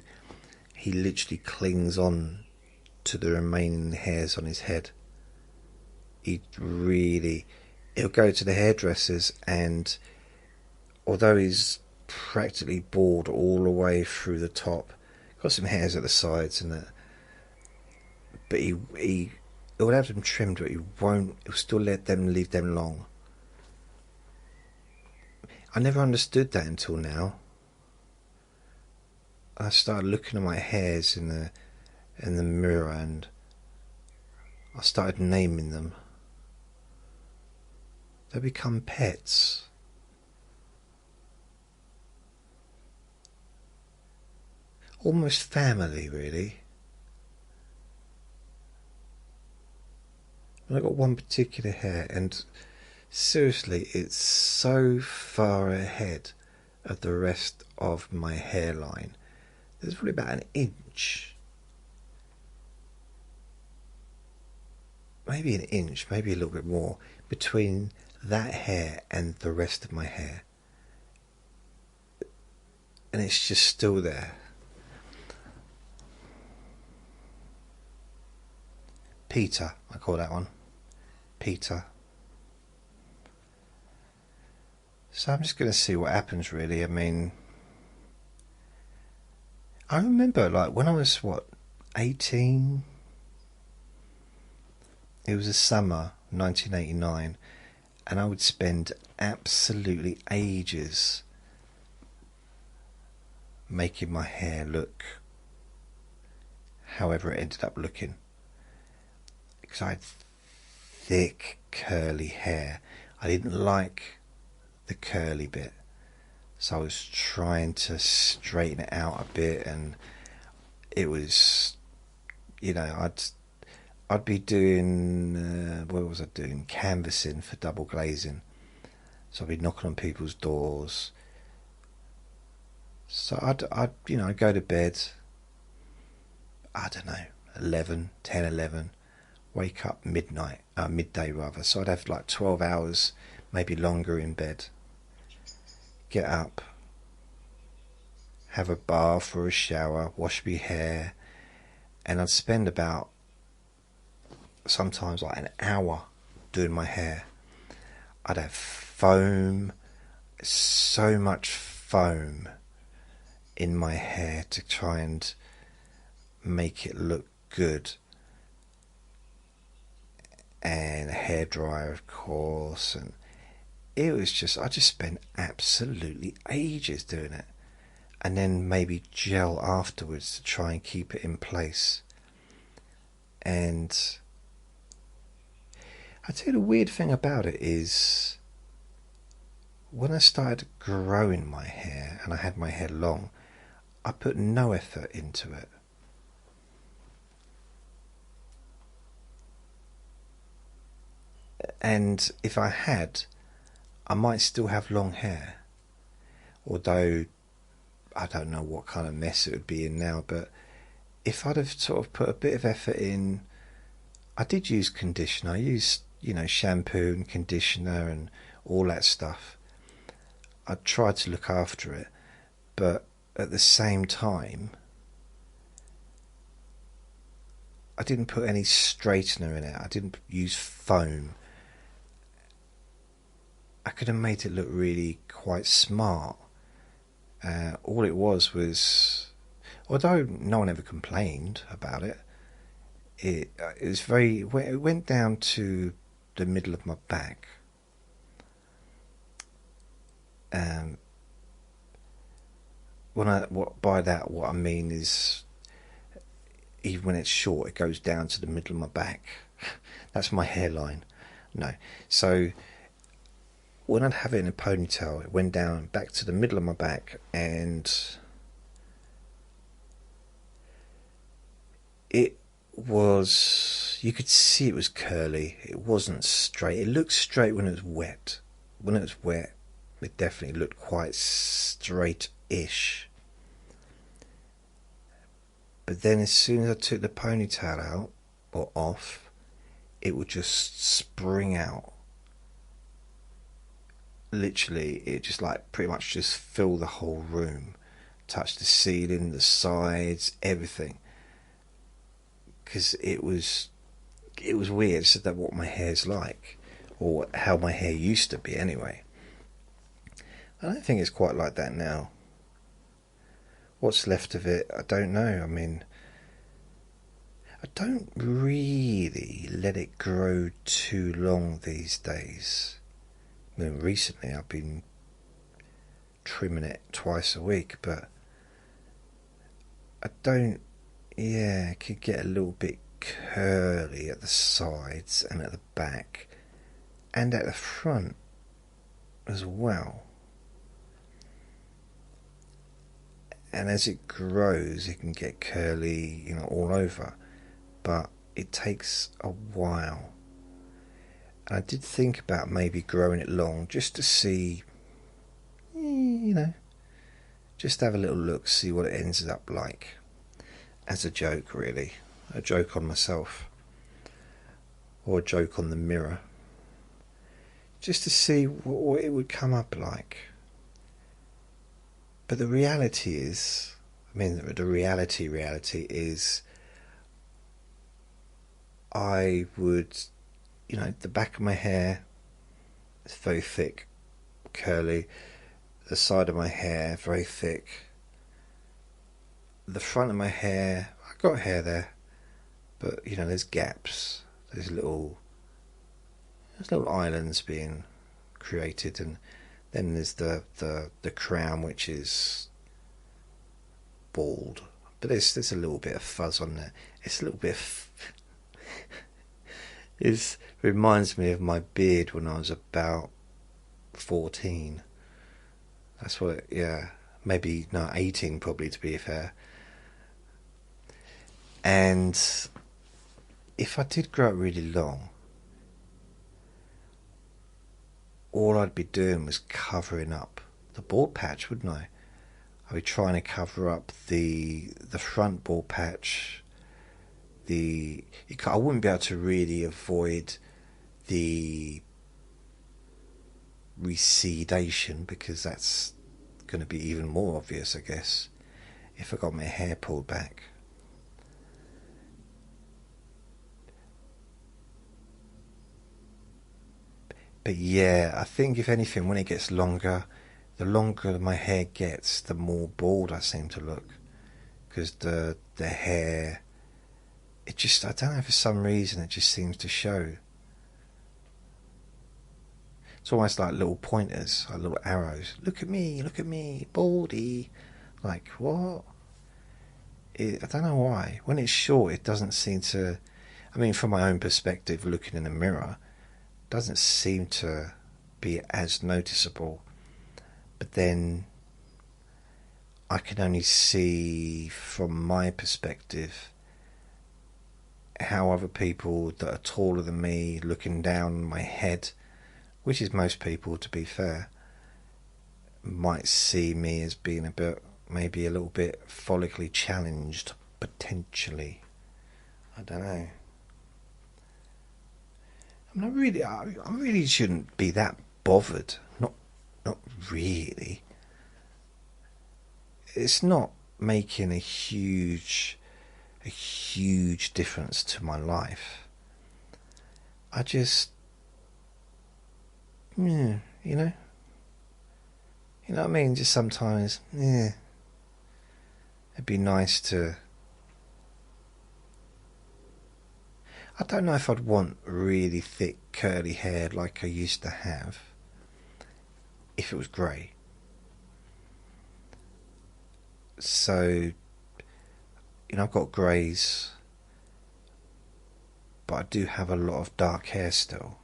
he literally clings on to the remaining hairs on his head. He'll go to the hairdressers, and although he's practically bald all the way through the top, got some hairs at the sides and that, but he will have them trimmed, but he'll still leave them long. I never understood that until now. I started looking at my hairs in the mirror, and I started naming them. They become pets. Almost family, really. And I've got one particular hair, and seriously, it's so far ahead of the rest of my hairline. There's probably about an inch. Maybe an inch, maybe a little bit more, between that hair and the rest of my hair. And it's just still there. Peter, I call that one. Peter. So I'm just going to see what happens, really. I mean, I remember, like, when I was, 18? It was the summer, 1989, and I would spend absolutely ages making my hair look however it ended up looking. Because I had thick, curly hair. I didn't like the curly bit, so I was trying to straighten it out a bit, and it was, I'd be doing, what was I doing? Canvassing for double glazing. So I'd be knocking on people's doors. So I'd go to bed, I don't know, 10, 11, wake up midday rather. So I'd have like 12 hours, maybe longer in bed. Get up, have a bath or a shower, wash my hair, and I'd spend about sometimes like an hour doing my hair. I'd have foam, so much foam in my hair to try and make it look good, and a hairdryer, of course, and it was just, I just spent absolutely ages doing it, and then maybe gel afterwards to try and keep it in place. And I tell you, the weird thing about it is, when I started growing my hair and I had my hair long, I put no effort into it. And if I had, I might still have long hair, although I don't know what kind of mess it would be in now, but if I'd have sort of put a bit of effort in, I did use conditioner. I used, shampoo and conditioner and all that stuff. I tried to look after it, but at the same time, I didn't put any straightener in it. I didn't use foam. I could have made it look really quite smart. All it was, although no one ever complained about it, it was it went down to the middle of my back. By that, what I mean is, even when it's short, it goes down to the middle of my back. That's my hairline. No. So when I'd have it in a ponytail, it went down back to the middle of my back, and it was, you could see it was curly. It wasn't straight. It looked straight when it was wet. When it was wet, it definitely looked quite straight-ish. But then as soon as I took the ponytail out or off, it would just spring out. Literally, it just like pretty much just fill the whole room, touch the ceiling, the sides, everything. Because it was weird. So that's what my hair's like, or how my hair used to be anyway. I don't think it's quite like that now. What's left of it, I don't know. I mean, I don't really let it grow too long these days. I mean, recently I've been trimming it twice a week, but I don't, it could get a little bit curly at the sides and at the back and at the front as well. And as it grows, it can get curly, all over. But it takes a while. And I did think about maybe growing it long just to see, just have a little look, see what it ends up like. As a joke, really. A joke on myself. Or a joke on the mirror. Just to see what it would come up like. But the reality is, the reality is, I would, the back of my hair is very thick, curly. The side of my hair, very thick. The front of my hair, I've got hair there, but, there's gaps. There's little islands being created, and then there's the crown, which is bald, but there's a little bit of fuzz on there. It's a little bit it reminds me of my beard when I was about 14. That's what maybe not 18 probably, to be fair. And if I did grow it really long, all I'd be doing was covering up the bald patch, wouldn't I? I'd be trying to cover up the front bald patch. I wouldn't be able to really avoid the recedation, because that's going to be even more obvious, I guess, if I got my hair pulled back. But I think if anything, when it gets longer, the longer my hair gets, the more bald I seem to look. Because the hair, it just, I don't know, for some reason it just seems to show. It's almost like little pointers, like little arrows. Look at me, baldy. Like, what? I don't know why. When it's short, it doesn't seem to, from my own perspective, looking in the mirror, doesn't seem to be as noticeable. But then I can only see from my perspective how other people that are taller than me, looking down on my head, which is most people, to be fair, might see me as being maybe a little bit follically challenged potentially. I don't know. I mean, I really shouldn't be that bothered. Not really. It's not making a huge difference to my life. I just, yeah, you know what I mean. Just sometimes, yeah, it'd be nice to. I don't know if I'd want really thick curly hair like I used to have if it was grey. So, I've got greys, but I do have a lot of dark hair still.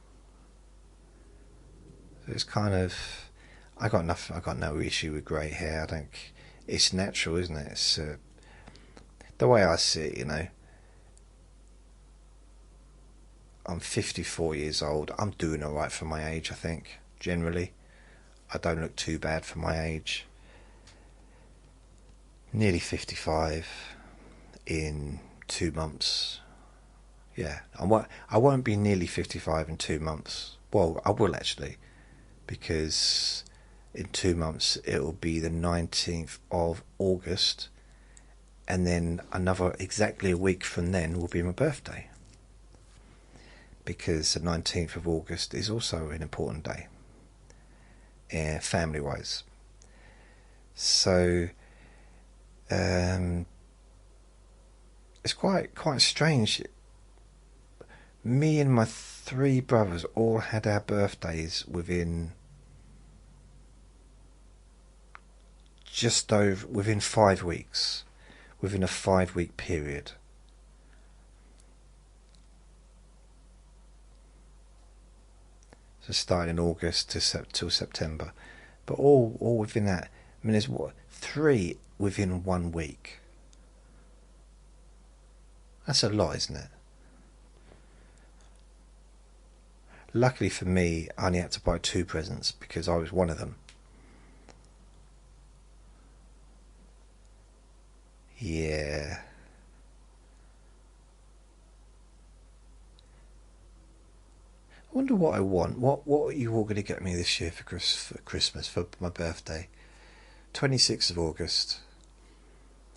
So it's kind of, I got no issue with grey hair. I don't. It's natural, isn't it? It's the way I see it. I'm 54 years old. I'm doing all right for my age, I think. Generally, I don't look too bad for my age. Nearly 55 in 2 months. Yeah, I won't be nearly 55 in 2 months. Well, I will actually, because in 2 months it'll be the 19th of August, and then exactly a week from then will be my birthday. Because the 19th of August is also an important day, family-wise. So it's quite strange. Me and my 3 brothers all had our birthdays within 5 weeks, within a 5-week period. So starting in August till September, but all within that. I mean, there's 3 within 1 week. That's a lot, isn't it? Luckily for me, I only had to buy 2 presents because I was one of them. Yeah. I wonder what I want. What are you all going to get me this year for Christmas, for my birthday? 26th of August.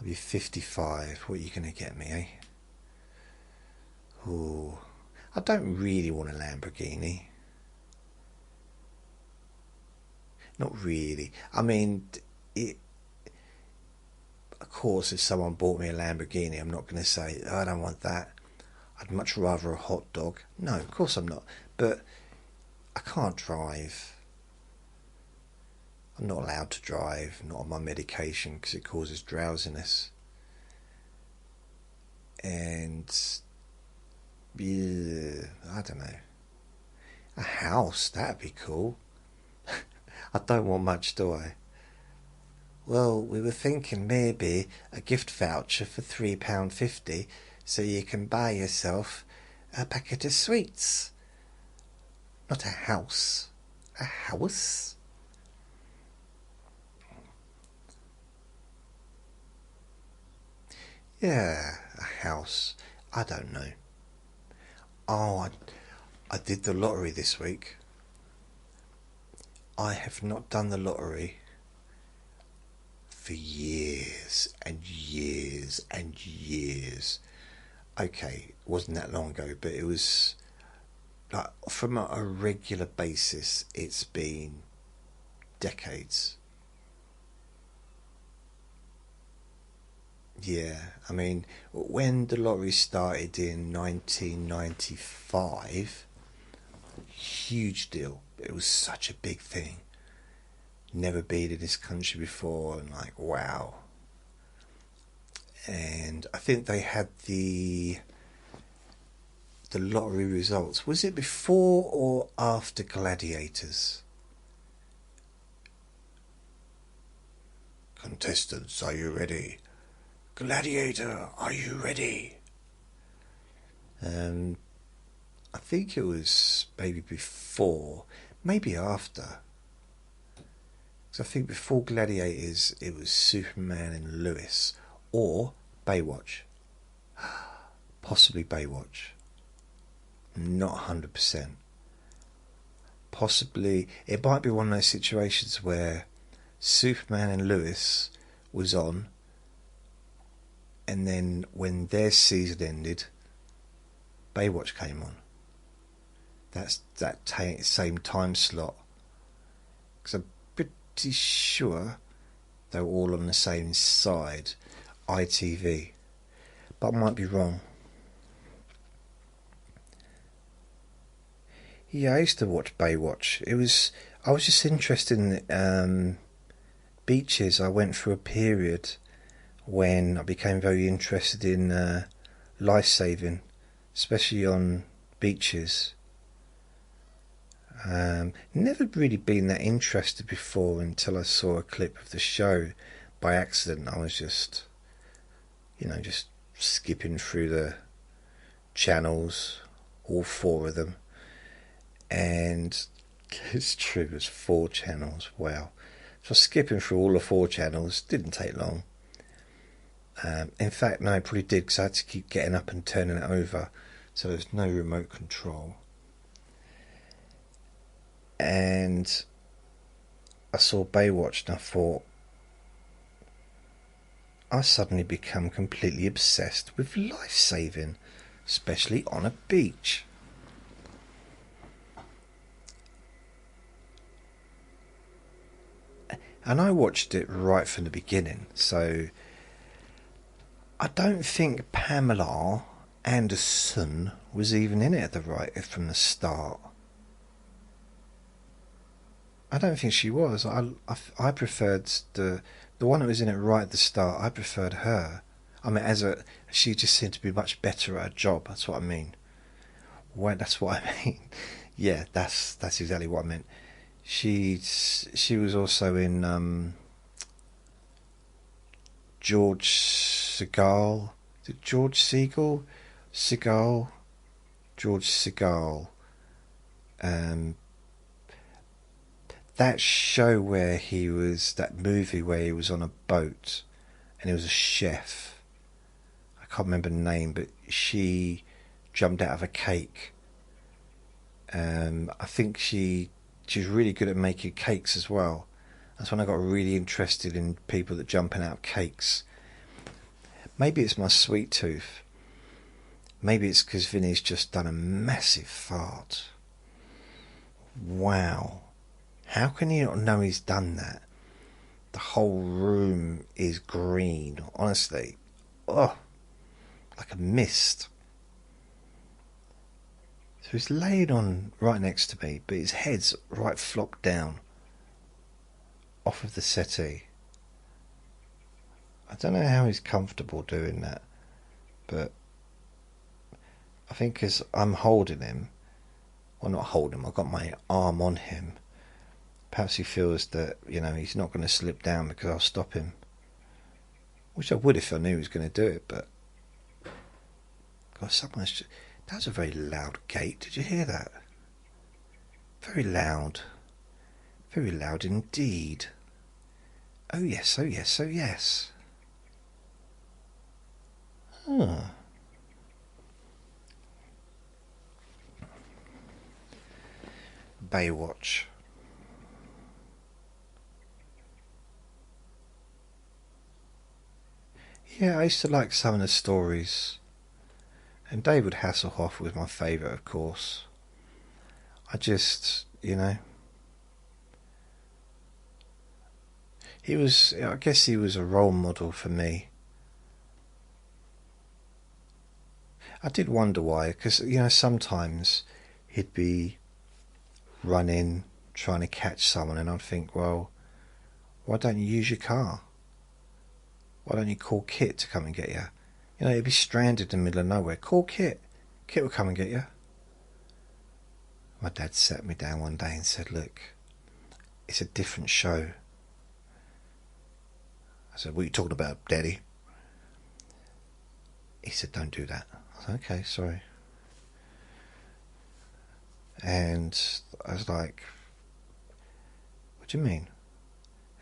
I'll be 55. What are you going to get me, eh? Ooh. I don't really want a Lamborghini. Not really. I mean, of course, if someone bought me a Lamborghini, I'm not going to say, oh, I don't want that. I'd much rather a hot dog. No, of course I'm not. But I can't drive. I'm not allowed to drive, not on my medication, because it causes drowsiness. And yeah, I don't know. A house, that'd be cool. I don't want much, do I? Well, we were thinking maybe a gift voucher for £3.50 so you can buy yourself a packet of sweets. Not a house. A house? Yeah, a house. I don't know. Oh, I did the lottery this week. I have not done the lottery for years and years and years. Okay, it wasn't that long ago, but it was like from a regular basis. It's been decades. Yeah, I mean, when the lottery started in 1995, huge deal. It was such a big thing. Never been in this country before, and like, wow. And I think they had the lottery results. Was it before or after Gladiators? Contestants, are you ready? Gladiator, are you ready? I think it was maybe before, maybe after. Because I think before Gladiators, it was Superman and Lewis, or Baywatch. Possibly Baywatch. Not 100%. Possibly, it might be one of those situations where Superman and Lois was on, and then when their season ended, Baywatch came on. That's that same time slot. Because I'm pretty sure they were all on the same side, ITV. But I might be wrong. Yeah, I used to watch Baywatch. I was just interested in beaches. I went through a period when I became very interested in life saving, especially on beaches. Never really been that interested before until I saw a clip of the show by accident. I was just skipping through the channels, all 4 of them. And it's true, there's 4 channels. Wow. So skipping through all the 4 channels didn't take long. In fact, no, it probably did, because I had to keep getting up and turning it over, so there's no remote control. And I saw Baywatch and I thought, I suddenly become completely obsessed with life saving, especially on a beach. And I watched it right from the beginning, so I don't think Pamela Anderson was even in it from the start. I don't think she was. I preferred the one that was in it right at the start. I preferred her. I mean, she just seemed to be much better at her job. That's what I mean. Well, that's what I mean. Yeah, that's exactly what I meant. She was also in George Segal. Is it George Segal? Segal? George Segal. That show where that movie where he was on a boat and he was a chef. I can't remember the name, but she jumped out of a cake. I think she's really good at making cakes as well. That's when I got really interested in people that jumping out of cakes. Maybe it's my sweet tooth. Maybe it's because Vinny's just done a massive fart. Wow. How can you not know he's done that? The whole room is green, honestly. Oh, like a mist. So he's laid on right next to me, but his head's right flopped down off of the settee. I don't know how he's comfortable doing that, but I think because I'm holding him, well, not holding him, I've got my arm on him. Perhaps he feels that, he's not going to slip down because I'll stop him. Which I would if I knew he was going to do it, but... God, that was a very loud gate. Did you hear that? Very loud. Very loud indeed. Oh yes, oh yes, oh yes. Huh. Baywatch. Yeah, I used to like some of the stories. And David Hasselhoff was my favourite, of course. I just, I guess he was a role model for me. I did wonder why, because, sometimes he'd be running, trying to catch someone, and I'd think, well, why don't you use your car? Why don't you call Kit to come and get you? He'd be stranded in the middle of nowhere. Call Kit. Kit will come and get you. My dad sat me down one day and said, look, it's a different show. I said, what are you talking about, Daddy? He said, don't do that. I said, okay, sorry. And I was like, what do you mean?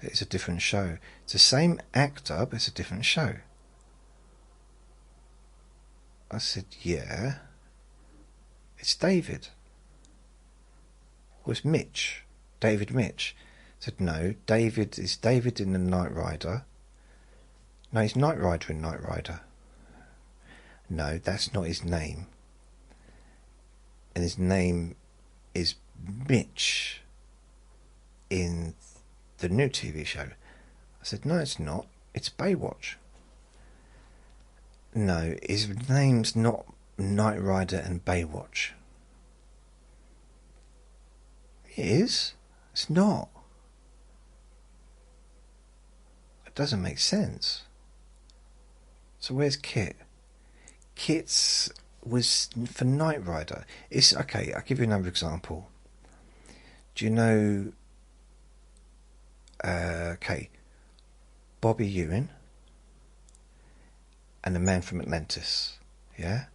It's a different show. It's the same actor, but it's a different show. I said, yeah. It's David. Well, it's Mitch. David Mitch. I said, no, David is David in the Knight Rider. No, he's Knight Rider in Knight Rider. No, that's not his name. And his name is Mitch in the new TV show. I said, no, it's not. It's Baywatch. No, his name's not Knight Rider and Baywatch. It is. It's not. It doesn't make sense. So where's Kit? Kit's was for Knight Rider. It's okay. I'll give you another example. Do you know? Okay, Bobby Ewing and the Man from Atlantis. Yeah.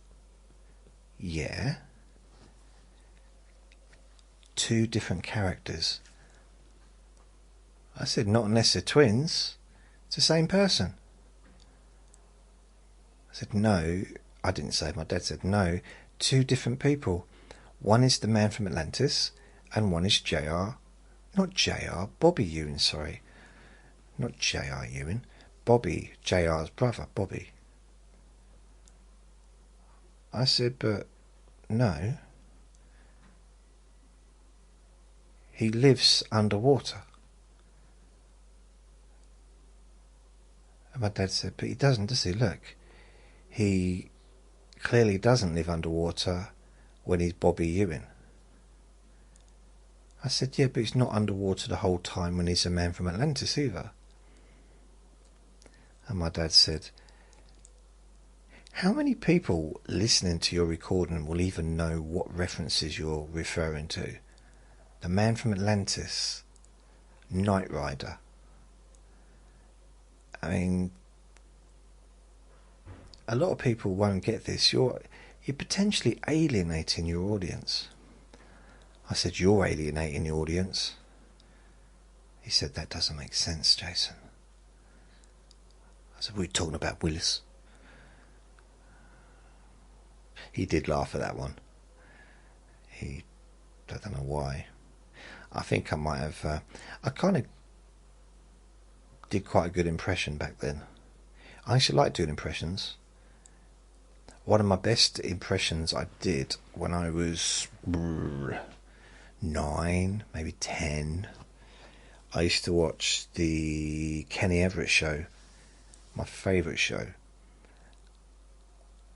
Yeah. Two different characters. I said, not unless they're twins. It's the same person. I said, no. I didn't say. My dad said, no. Two different people. One is the Man from Atlantis, and one is J.R. Not J.R. Bobby Ewing. Sorry, not J.R. Ewing. Bobby, J.R.'s brother, Bobby. I said, but no. He lives underwater. And my dad said, but he doesn't, does he? Look, he clearly doesn't live underwater when he's Bobby Ewing. I said, yeah, but he's not underwater the whole time when he's a Man from Atlantis either. And my dad said, how many people listening to your recording will even know what references you're referring to? The Man from Atlantis, Knight Rider. I mean, a lot of people won't get this. You're potentially alienating your audience. I said, you're alienating the audience. He said, that doesn't make sense, Jason. I said, we're talking about Willis. He did laugh at that one. I don't know why. I think I might have... I kind of did quite a good impression back then. I actually like doing impressions. One of my best impressions I did when I was 9, maybe 10. I used to watch the Kenny Everett show, my favourite show.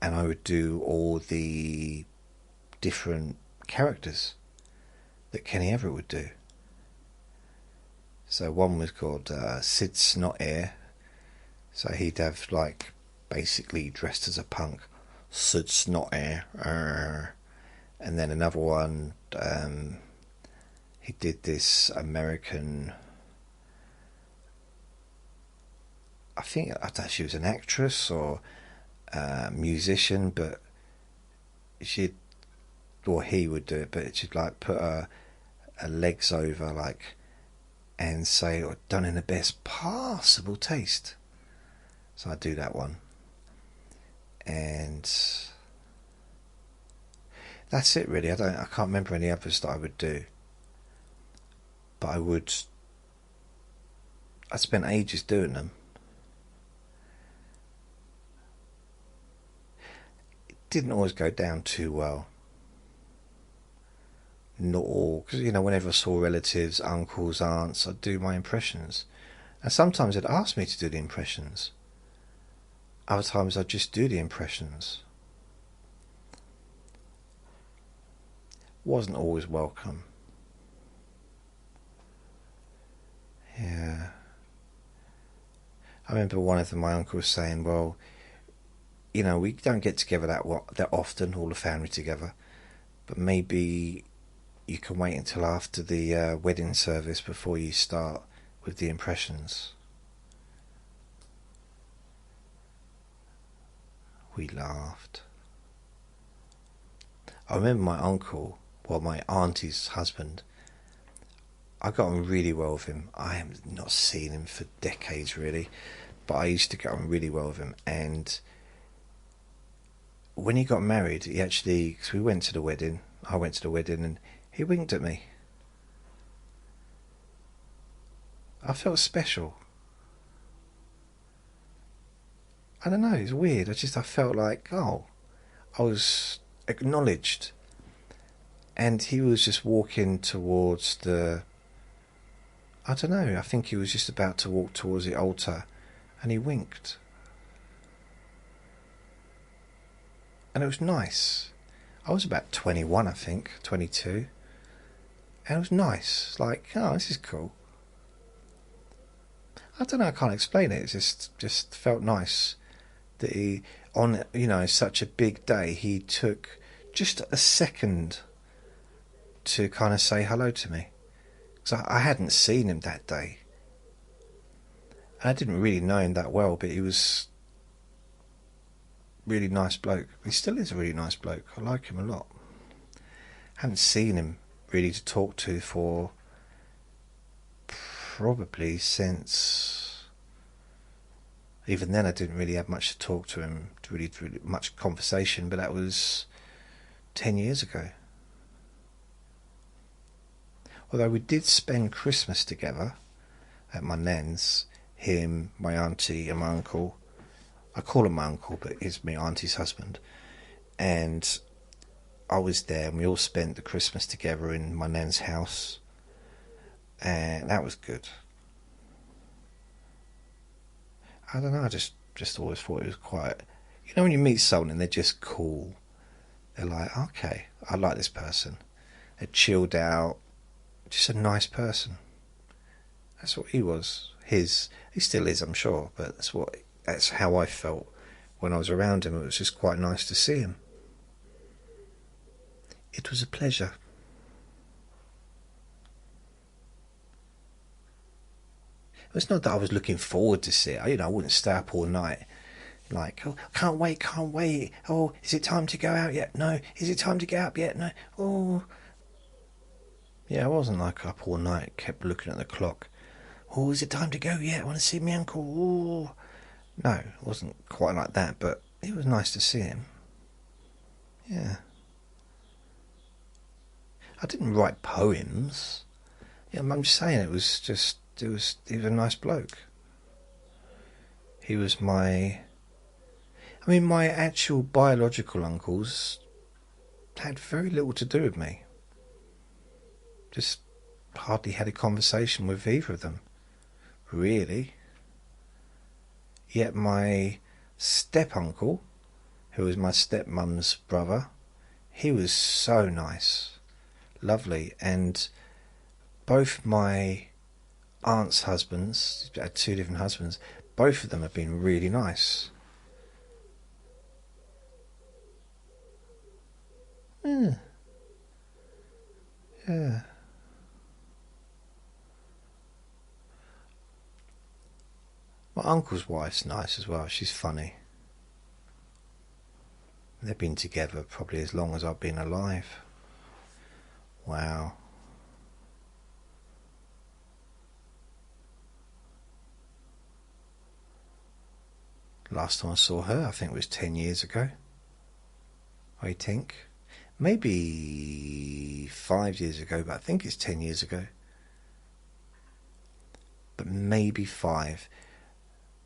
And I would do all the different characters that Kenny Everett would do. So one was called Sid Snot Air. So he'd have like basically dressed as a punk, Sid Snot Air. And then another one, he did this American, I don't know if she was an actress or a musician, but he would do it, but she'd like put her legs over like and say, oh, done in the best possible taste. So I do that one, and that's it really. I can't remember any others that I would do, but I spent ages doing them. It didn't always go down too well. Not all, because whenever I saw relatives, uncles, aunts, I'd do my impressions, and sometimes they'd ask me to do the impressions. Other times I'd just do the impressions. Wasn't always welcome. Yeah. I remember one of my uncles saying, well, we don't get together that often, all the family together, but maybe you can wait until after the wedding service before you start with the impressions. We laughed. I remember my uncle, my auntie's husband, I got on really well with him. I have not seen him for decades really, but I used to get on really well with him, and when he got married, he actually, because we went to the wedding, I went to the wedding, and he winked at me. I felt special. I don't know, it's weird. I felt like, oh, I was acknowledged. And he was just walking towards the, I don't know, I think he was just about to walk towards the altar, and he winked. And it was nice. I was about 21, I think, 22. And it was nice. Like, oh, this is cool. I don't know, I can't explain it. It just felt nice that he, on, such a big day, he took just a second to kind of say hello to me. Because I hadn't seen him that day. I didn't really know him that well, but he was really nice bloke. He still is a really nice bloke. I like him a lot. Haven't seen him really to talk to for probably since, even then I didn't really have much to talk to him, really much conversation, but that was 10 years ago. Although we did spend Christmas together at my nan's, him, my auntie and my uncle. I call him my uncle, but he's my auntie's husband. And I was there, and we all spent the Christmas together in my nan's house. And that was good. I don't know, I just always thought it was quite... when you meet someone and they're just cool. They're like, okay, I like this person. They're chilled out. Just a nice person. That's what he was. He still is, I'm sure, but that's how I felt when I was around him. It was just quite nice to see him. It was a pleasure. It's not that I was looking forward to see it. I wouldn't stay up all night. Like, oh, can't wait. Oh, is it time to go out yet? No. Is it time to get up yet? No. Oh. Yeah, I wasn't like up all night, kept looking at the clock. Oh, is it time to go yet? I want to see my uncle. Oh. No, it wasn't quite like that, but it was nice to see him. Yeah. I didn't write poems. Yeah, I'm just saying he was a nice bloke. He was my actual biological uncles had very little to do with me. Just hardly had a conversation with either of them, really. Yet my step-uncle, who was my stepmum's brother, he was so nice, lovely, and both my aunt's husbands, I had two different husbands, both of them have been really nice. Yeah. My uncle's wife's nice as well. She's funny. They've been together probably as long as I've been alive. Wow. Last time I saw her, I think it was 10 years ago. I think. Maybe 5 years ago, but I think it's 10 years ago. But maybe 5.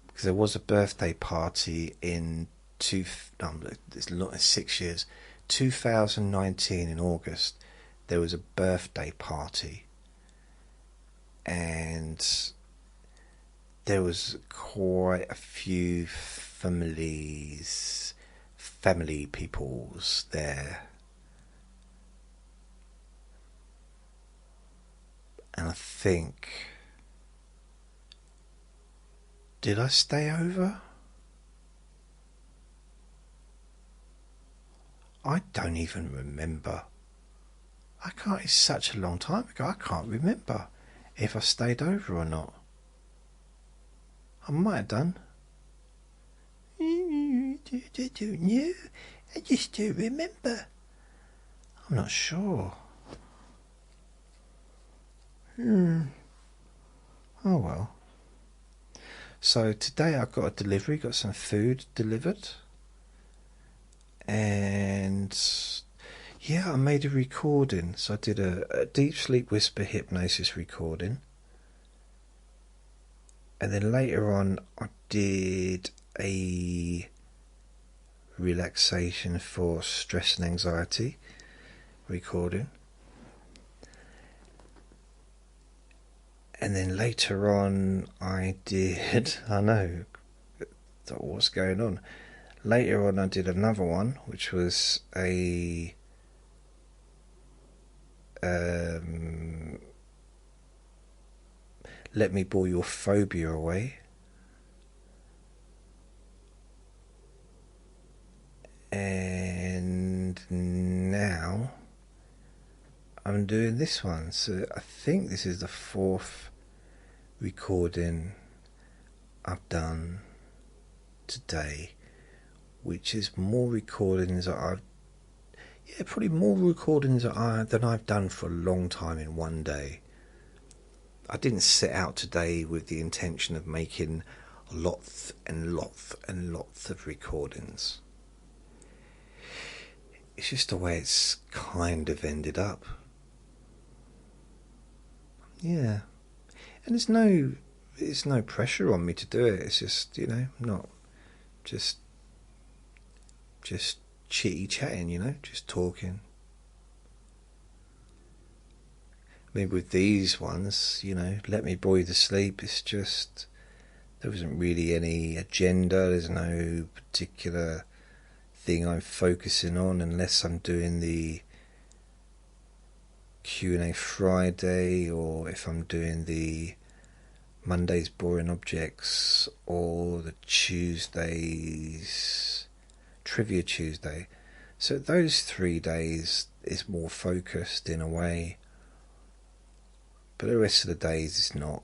Because there was a birthday party in 6 years. 2019 in August, there was a birthday party. And there was quite a few family peoples there. And I think... Did I stay over? I don't even remember. It's such a long time ago, I can't remember if I stayed over or not. I might have done. I don't know. I just don't remember. I'm not sure. Oh well. So today I got a delivery, got some food delivered. And yeah, I made a recording. So I did a deep sleep whisper hypnosis recording. And then later on, I did a relaxation for stress and anxiety recording. And then later on, I did, I know, what's going on? Later on, I did another one, which was a let me bore your phobia away. And now I'm doing this one. So I think this is the 4th recording I've done today, which is more recordings that probably more recordings than I've done for a long time in one day. I didn't set out today with the intention of making lots and lots and lots of recordings. It's just the way it's kind of ended up. Yeah. And there's no pressure on me to do it. It's just, not just chitty chatting, just talking. I mean, with these ones, let me bore you to sleep. It's just, there isn't really any agenda. There's no particular thing I'm focusing on, unless I'm doing the Q&A Friday, or if I'm doing the Monday's Boring Objects, or the Tuesdays Trivia Tuesday. So those 3 days is more focused in a way, but the rest of the days is not.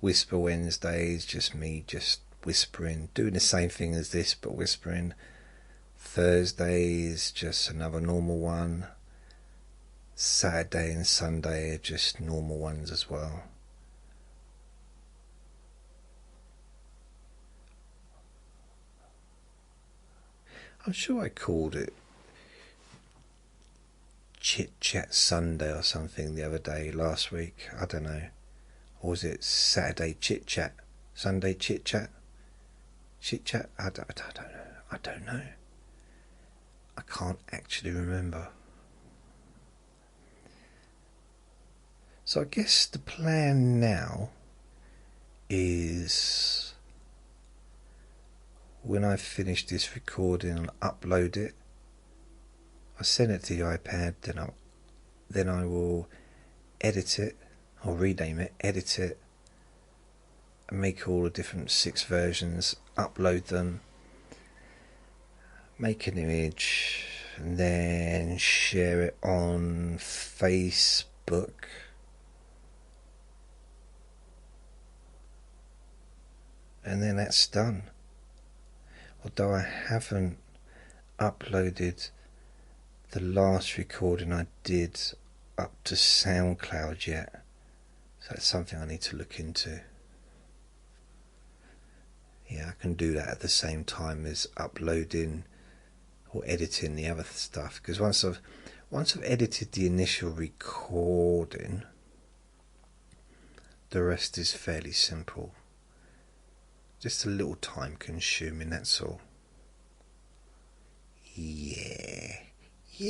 Whisper Wednesdays, just me just whispering, doing the same thing as this but whispering. Thursdays, just another normal one. Saturday and Sunday are just normal ones as well. I'm sure I called it Chit Chat Sunday or something the other day, last week. I don't know. Or was it Saturday Chit Chat? Sunday Chit Chat? Chit Chat? I don't know. I can't actually remember. So I guess the plan now is, when I finish this recording and upload it, I send it to the iPad, then I will edit it, or rename it, edit it, and make all the different 6 versions, upload them, make an image, and then share it on Facebook. And then that's done. Although I haven't uploaded the last recording I did up to SoundCloud yet, so that's something I need to look into. Yeah, I can do that at the same time as uploading or editing the other stuff, because once I've edited the initial recording, the rest is fairly simple. Just a little time consuming, that's all. Yeah. I'm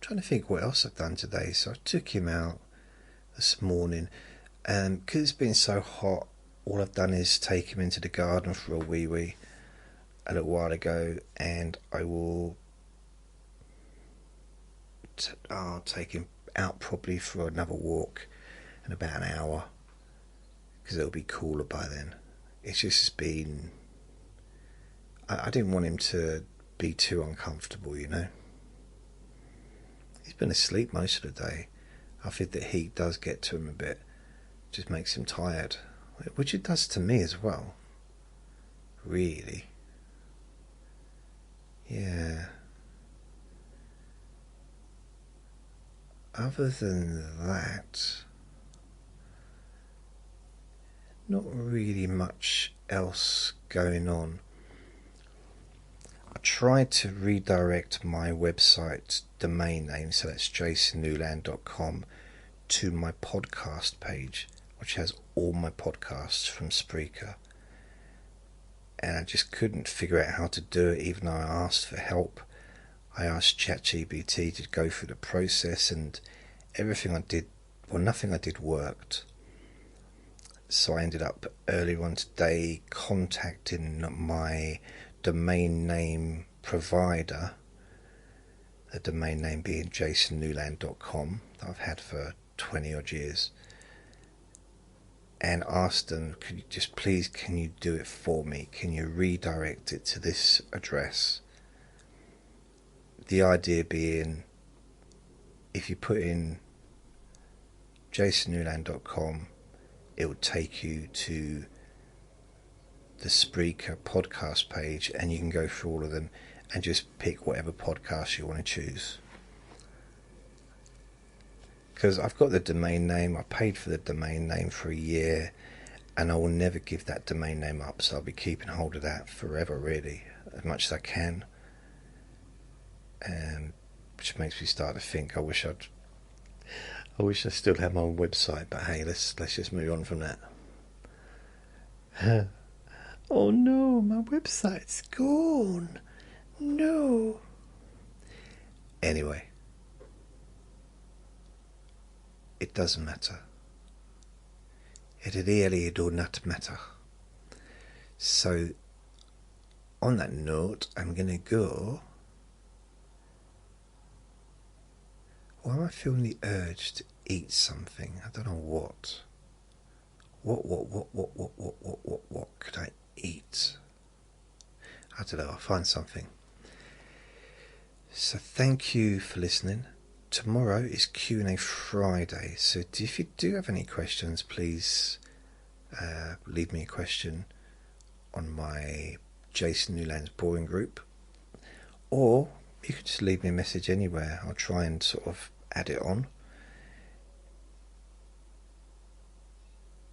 trying to think what else I've done today. So I took him out this morning, and because it's been so hot, all I've done is take him into the garden for a wee a little while ago, and I will I'll take him out probably for another walk in about an hour, because it'll be cooler by then. It's just been, I didn't want him to be too uncomfortable, He's been asleep most of the day. I think the heat does get to him a bit, just makes him tired, which it does to me as well, really. Yeah. Other than that, not really much else going on. I tried to redirect my website domain name, so that's jasonnewland.com, to my podcast page, which has all my podcasts from Spreaker. And I just couldn't figure out how to do it, even though I asked for help. I asked ChatGPT to go through the process, and everything I did, well, nothing I did worked. So I ended up earlier on today contacting my domain name provider, the domain name being jasonnewland.com, that I've had for 20 odd years, and asked them, could you just please, can you do it for me? Can you redirect it to this address? The idea being, if you put in jasonnewland.com, it will take you to the Spreaker podcast page, and you can go through all of them and just pick whatever podcast you want to choose. Because I've got the domain name, I paid for the domain name for a year, and I will never give that domain name up, so I'll be keeping hold of that forever, really, as much as I can. Which makes me start to think, I wish I still had my own website, but hey, let's just move on from that. Oh no, my website's gone. No. Anyway, it doesn't matter. It really do not matter. So, on that note, I'm gonna go. Why am I feeling the urge to eat something? I don't know what. What could I eat? I don't know, I'll find something. So thank you for listening. Tomorrow is Q&A Friday, so if you do have any questions, please leave me a question on my Jason Newland's Boring group, or you could just leave me a message anywhere. I'll try and sort of add it on.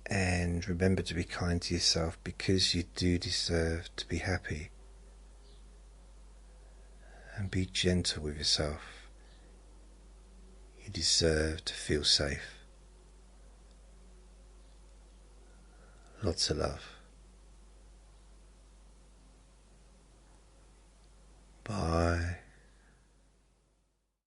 And remember to be kind to yourself, because you do deserve to be happy. And be gentle with yourself. You deserve to feel safe. Lots of love. Bye.